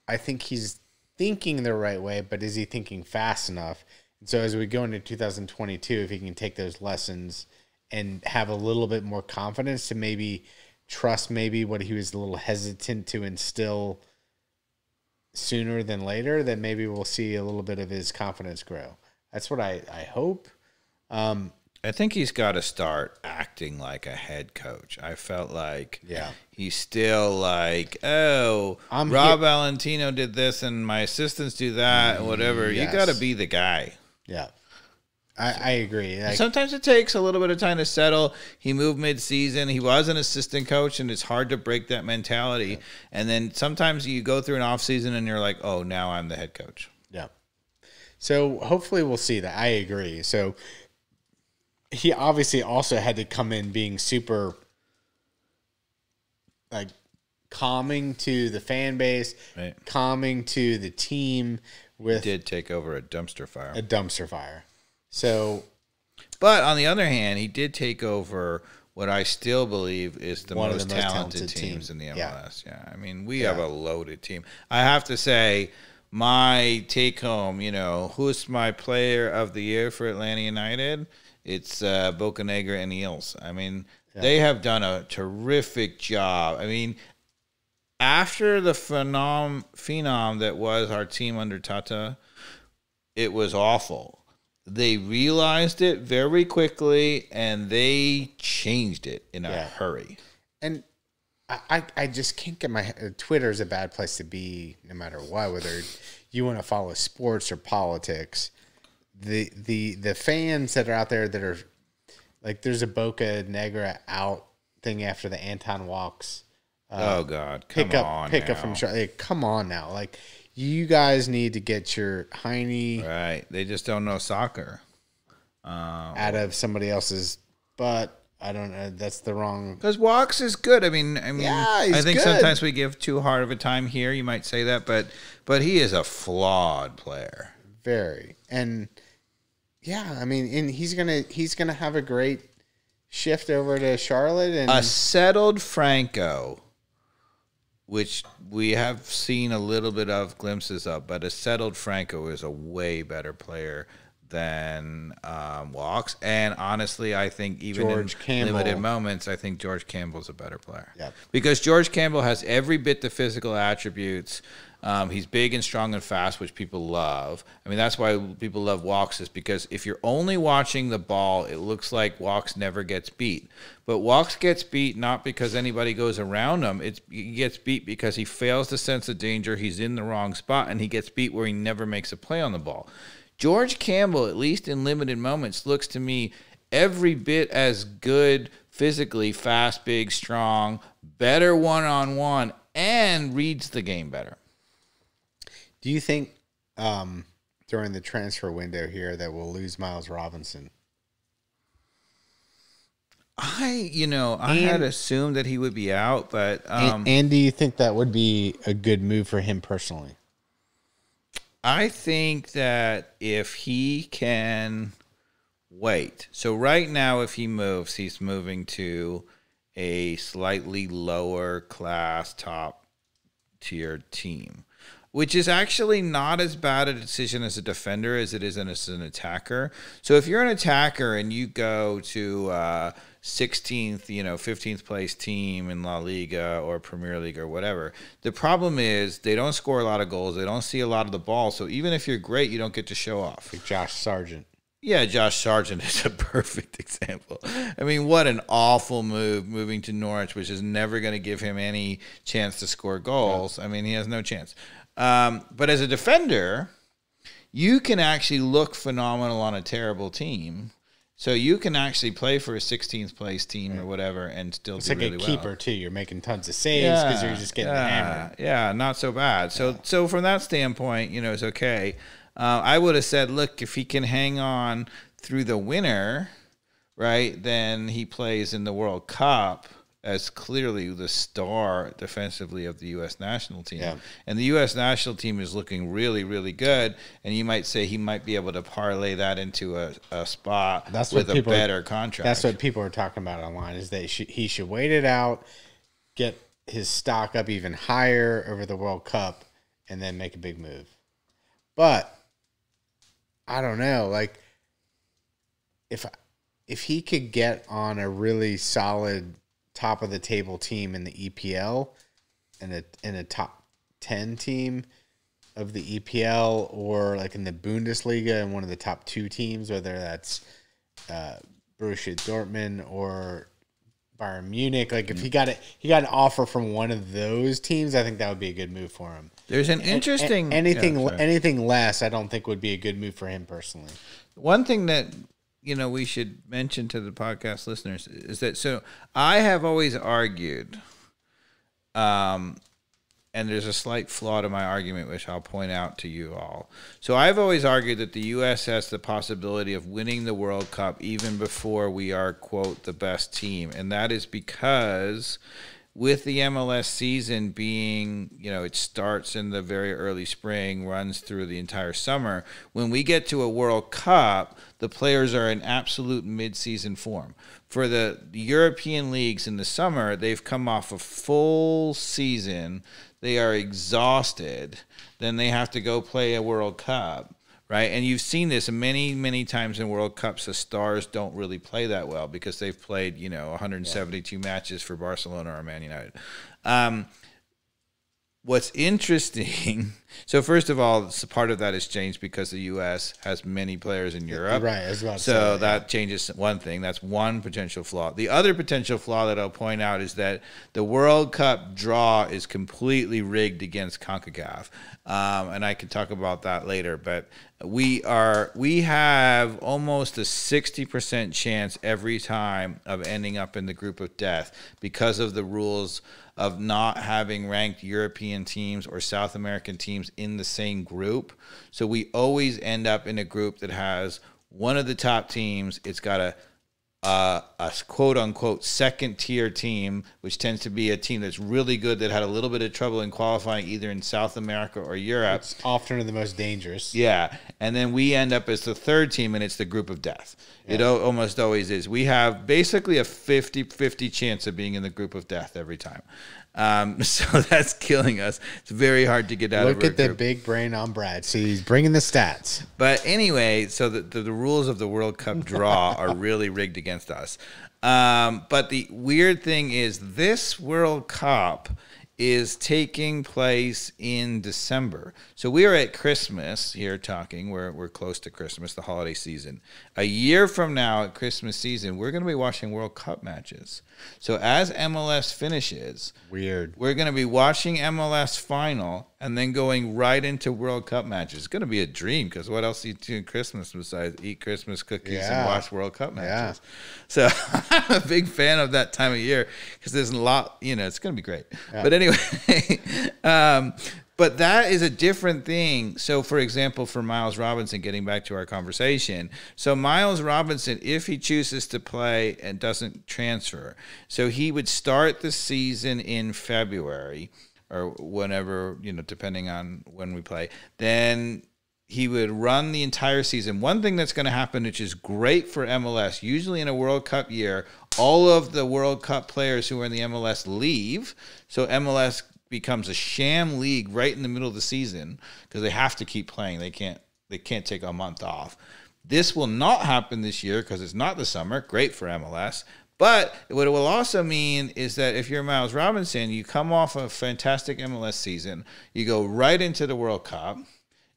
Speaker 1: I think he's thinking the right way, but is he thinking fast enough? And so as we go into 2022, if he can take those lessons and have a little bit more confidence to maybe trust what he was a little hesitant to instill sooner than later, then maybe we'll see a little bit of his confidence grow. That's what I hope.
Speaker 2: I think he's got to start acting like a head coach. I felt like he's still like, Rob Valentino did this and my assistants do that and whatever. Yes. You got to be the guy.
Speaker 1: Yeah. I agree.
Speaker 2: Sometimes it takes a little bit of time to settle. He moved mid-season. He was an assistant coach, and it's hard to break that mentality. Yeah. And then sometimes you go through an off-season and you're like, oh, now I'm the head coach.
Speaker 1: Yeah. So hopefully we'll see that. I agree. So he obviously also had to come in being super calming to the fan base, right, calming to the team. He
Speaker 2: did take over a dumpster fire.
Speaker 1: So,
Speaker 2: but on the other hand, he did take over what I still believe is the most talented teams in the MLS. Yeah. I mean, we have a loaded team. I have to say, my take home, who's my player of the year for Atlanta United? It's Bocanegra and Eels. I mean, they have done a terrific job. I mean, after the phenom that was our team under Tata, it was awful. They realized it very quickly, and they changed it in a hurry.
Speaker 1: And I just can't get my head. Twitter is a bad place to be no matter what, whether you want to follow sports or politics. The fans that are out there that are like, there's a Boca Negra out thing after the Anton walks.
Speaker 2: Oh God! Pick up
Speaker 1: from Charlotte. Come on now, like, you guys need to get your hiney
Speaker 2: right. They just don't know soccer
Speaker 1: out of somebody else's butt. I don't know. That's the wrong.
Speaker 2: Because Walks is good. I mean,
Speaker 1: yeah, he's
Speaker 2: I think
Speaker 1: good.
Speaker 2: Sometimes we give too hard of a time here. You might say that, but he is a flawed player.
Speaker 1: Very. And yeah, I mean, and he's gonna have a great shift over to Charlotte and
Speaker 2: a settled Franco, which we have seen a little bit of glimpses of, but a settled Franco is a way better player than Walks. And honestly, I think even in limited moments, I think George Campbell's a better player.
Speaker 1: Yep.
Speaker 2: Because George Campbell has every bit the physical attributes. He's big and strong and fast, which people love. I mean, that's why people love Walks, is because if you're only watching the ball, it looks like Walks never gets beat. But Walks gets beat not because anybody goes around him. He gets beat because he fails to sense the danger, he's in the wrong spot, and he gets beat where he never makes a play on the ball. George Campbell, at least in limited moments, looks to me every bit as good physically, fast, big, strong, better one-on-one, and reads the game better.
Speaker 1: Do you think during the transfer window here that we'll lose Miles Robinson?
Speaker 2: I had assumed that he would be out, but
Speaker 1: and do you think that would be a good move for him personally?
Speaker 2: I think that if he can wait. So right now, if he moves, he's moving to a slightly lower class, top tier team. which is actually not as bad a decision as a defender as it is as an attacker. So if you're an attacker and you go to 16th, 15th place team in La Liga or Premier League or whatever, the problem is they don't score a lot of goals. They don't see a lot of the ball. So even if you're great, you don't get to show off.
Speaker 1: Like Josh Sargent.
Speaker 2: Yeah, Josh Sargent is a perfect example. I mean, what an awful move moving to Norwich, which is never going to give him any chance to score goals. I mean, he has no chance. But as a defender, you can actually look phenomenal on a terrible team. So you can actually play for a 16th place team or whatever and still do really well. It's like a keeper,
Speaker 1: too. You're making tons of saves because you're just getting hammered.
Speaker 2: Yeah, not so bad. So from that standpoint, it's okay. I would have said, look, if he can hang on through the winter, right, then he plays in the World Cup as clearly the star defensively of the U.S. national team. Yeah. And the U.S. national team is looking really, really good. And you might say he might be able to parlay that into a spot with a better contract.
Speaker 1: That's what people are talking about online, is that he should wait it out, get his stock up even higher over the World Cup, and then make a big move. But I don't know, like if he could get on a really solid top of the table team in the EPL and a top 10 team of the EPL, or like in the Bundesliga and one of the top 2 teams, whether that's Borussia Dortmund or Bayern Munich, like if he got an offer from one of those teams, I think that would be a good move for him.
Speaker 2: There's an interesting
Speaker 1: anything less, I don't think would be a good move for him personally.
Speaker 2: One thing that we should mention to the podcast listeners is that, so I have always argued, and there's a slight flaw to my argument, which I'll point out to you all. So I've always argued that the U.S. has the possibility of winning the World Cup even before we are, quote, the best team. And that is because with the MLS season being, it starts in the very early spring, runs through the entire summer. When we get to a World Cup, the players are in absolute mid-season form. For the European leagues in the summer, they've come off a full season. They are exhausted. Then they have to go play a World Cup. Right, and you've seen this many, many times in World Cups. The stars don't really play that well because they've played, 172 matches for Barcelona or Man United. What's interesting, so first of all, part of that has changed because the U.S. has many players in Europe.
Speaker 1: Right, as well.
Speaker 2: So that changes one thing. That's one potential flaw. The other potential flaw that I'll point out is that the World Cup draw is completely rigged against CONCACAF. And I can talk about that later, but we have almost a 60% chance every time of ending up in the group of death because of the rules of not having ranked European teams or South American teams in the same group. So we always end up in a group that has one of the top teams. It's got a quote-unquote second-tier team, which tends to be a team that's really good that had a little bit of trouble in qualifying either in South America or Europe.
Speaker 1: It's often the most dangerous.
Speaker 2: Yeah, and then we end up as the third team, and it's the group of death. Yeah. It almost always is. We have basically a 50-50 chance of being in the group of death every time. So that's killing us. It's very hard to get out of it.
Speaker 1: Look at the big brain on Brad. See, he's bringing the stats.
Speaker 2: But anyway, so the rules of the World Cup draw are really rigged against us. But the weird thing is this World Cup is taking place in December. So we are at Christmas here talking. We're close to Christmas, the holiday season. A year from now at Christmas season, we're going to be watching World Cup matches. So as MLS finishes, we're going to be watching MLS final and then going right into World Cup matches. It's going to be a dream because what else do you do at Christmas besides eat Christmas cookies and watch World Cup matches? Yeah. So I'm a big fan of that time of year because there's a lot, it's going to be great. Yeah. But anyway, but that is a different thing. So, for example, for Miles Robinson, getting back to our conversation, so Miles Robinson, if he chooses to play and doesn't transfer, so he would start the season in February or whenever, depending on when we play, then he would run the entire season. One thing that's going to happen, which is great for MLS, usually in a World Cup year, all of the World Cup players who are in the MLS leave, so MLS becomes a sham league right in the middle of the season because they have to keep playing. They can't take a month off. This will not happen this year because it's not the summer. Great for MLS. But what it will also mean is that if you're Miles Robinson, you come off a fantastic MLS season, you go right into the World Cup,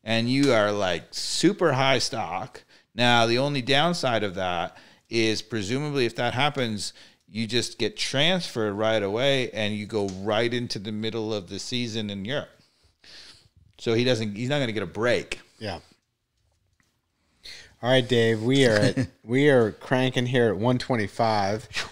Speaker 2: and you are like super high stock. Now, the only downside of that is presumably if that happens, you just get transferred right away and you go right into the middle of the season in Europe. So he's not going to get a break.
Speaker 1: Yeah. All right, Dave, we are cranking here at 125.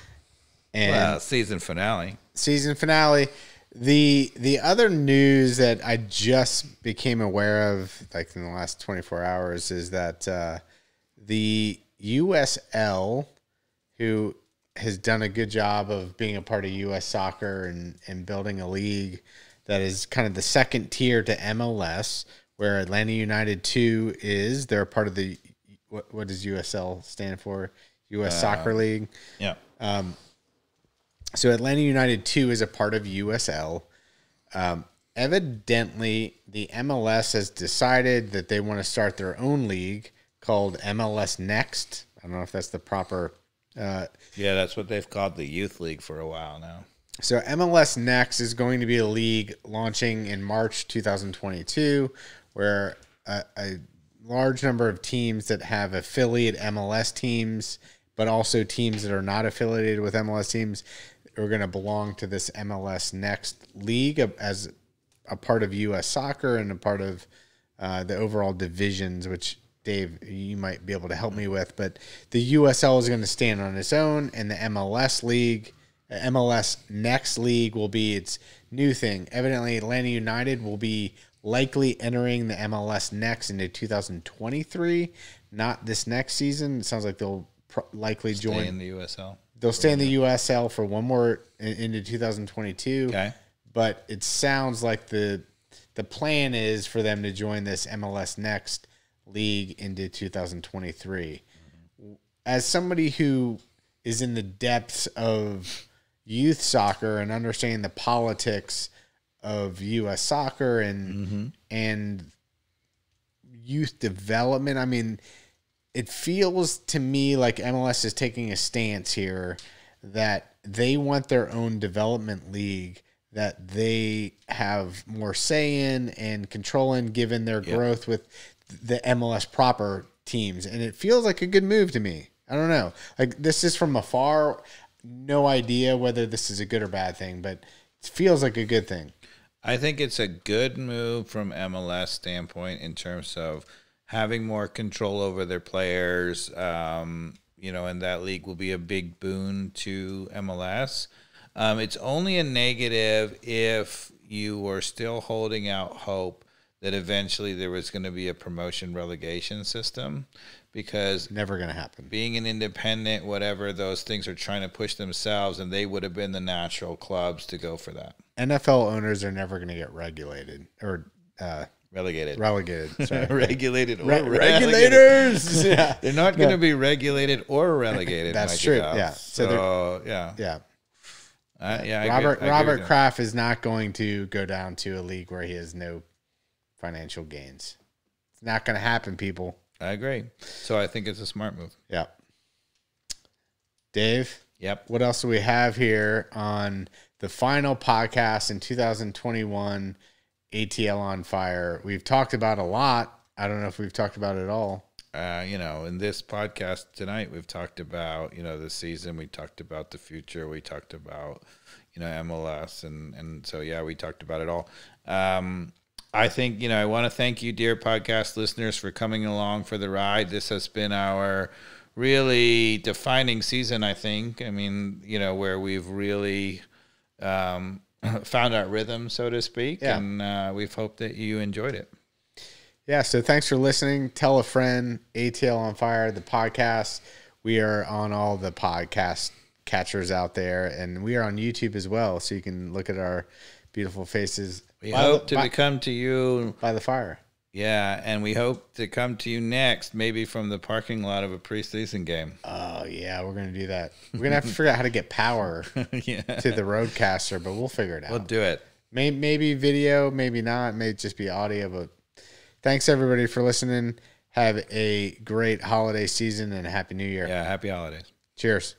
Speaker 1: And
Speaker 2: season finale.
Speaker 1: Season finale. The other news that I just became aware of like in the last 24 hours is that the USL, who has done a good job of being a part of US soccer and building a league that is kind of the second tier to MLS, where Atlanta United 2 is. They're part of the what does USL stand for? US Soccer League.
Speaker 2: Yeah.
Speaker 1: So Atlanta United 2 is a part of USL. Evidently, the MLS has decided that they want to start their own league called MLS Next. I don't know if that's the proper...
Speaker 2: yeah, that's what they've called the youth league for a while now.
Speaker 1: So MLS Next is going to be a league launching in March 2022, where a large number of teams that have affiliate MLS teams, but also teams that are not affiliated with MLS teams, are going to belong to this MLS Next league as a part of U.S. soccer and a part of the overall divisions, which, Dave, you might be able to help me with. But the USL is going to stand on its own, and the MLS League, MLS Next League, will be its new thing. Evidently, Atlanta United will be likely entering the MLS Next into 2023, not this next season. It sounds like they'll likely join
Speaker 2: in the USL.
Speaker 1: They'll stay in the USL for one more into 2022.
Speaker 2: Okay.
Speaker 1: But it sounds like the plan is for them to join this MLS Next League into 2023. As somebody who is in the depths of youth soccer and understanding the politics of U.S. soccer and youth development, I mean, it feels to me like MLS is taking a stance here that they want their own development league that they have more say in and control in, given their growth with the MLS proper teams. And it feels like a good move to me. I don't know. Like, this is from afar. No idea whether this is a good or bad thing, but it feels like a good thing.
Speaker 2: I think it's a good move from MLS standpoint in terms of having more control over their players, and that league will be a big boon to MLS. It's only a negative if you were still holding out hope that eventually there was going to be a promotion relegation system, because
Speaker 1: never going to happen.
Speaker 2: Being an independent, whatever, those things are trying to push themselves, and they would have been the natural clubs to go for that.
Speaker 1: NFL owners are never going to get regulated or
Speaker 2: relegated.
Speaker 1: Sorry.
Speaker 2: Regulated or
Speaker 1: regulators.
Speaker 2: Yeah. They're not going to be regulated or relegated.
Speaker 1: That's true. Yeah.
Speaker 2: So yeah.
Speaker 1: Robert Kraft is not going to go down to a league where he has no financial gains. It's not going to happen, people.
Speaker 2: I agree. So I think it's a smart move.
Speaker 1: Yeah. Dave?
Speaker 2: Yep.
Speaker 1: What else do we have here on the final podcast in 2021, ATL on Fire? We've talked about a lot. I don't know if we've talked about it all.
Speaker 2: In this podcast tonight, we've talked about, the season. We talked about the future. We talked about, MLS. And so, yeah, we talked about it all. I think, I want to thank you, dear podcast listeners, for coming along for the ride. This has been our really defining season, I think. I mean, where we've really found our rhythm, so to speak. Yeah. And we've hoped that you enjoyed it.
Speaker 1: Yeah, so thanks for listening. Tell a friend, ATL on Fire, the podcast. We are on all the podcast catchers out there, and we are on YouTube as well, so you can look at our beautiful faces.
Speaker 2: We hope to come to you
Speaker 1: by the fire.
Speaker 2: Yeah, and we hope to come to you next, maybe from the parking lot of a preseason game.
Speaker 1: Oh, yeah, we're going to do that. We're going to have to figure out how to get power to the roadcaster, but we'll figure it out.
Speaker 2: We'll do it.
Speaker 1: Maybe video, maybe not. May just be audio. But thanks everybody for listening. Have a great holiday season and a happy New Year.
Speaker 2: Yeah, happy holidays.
Speaker 1: Cheers.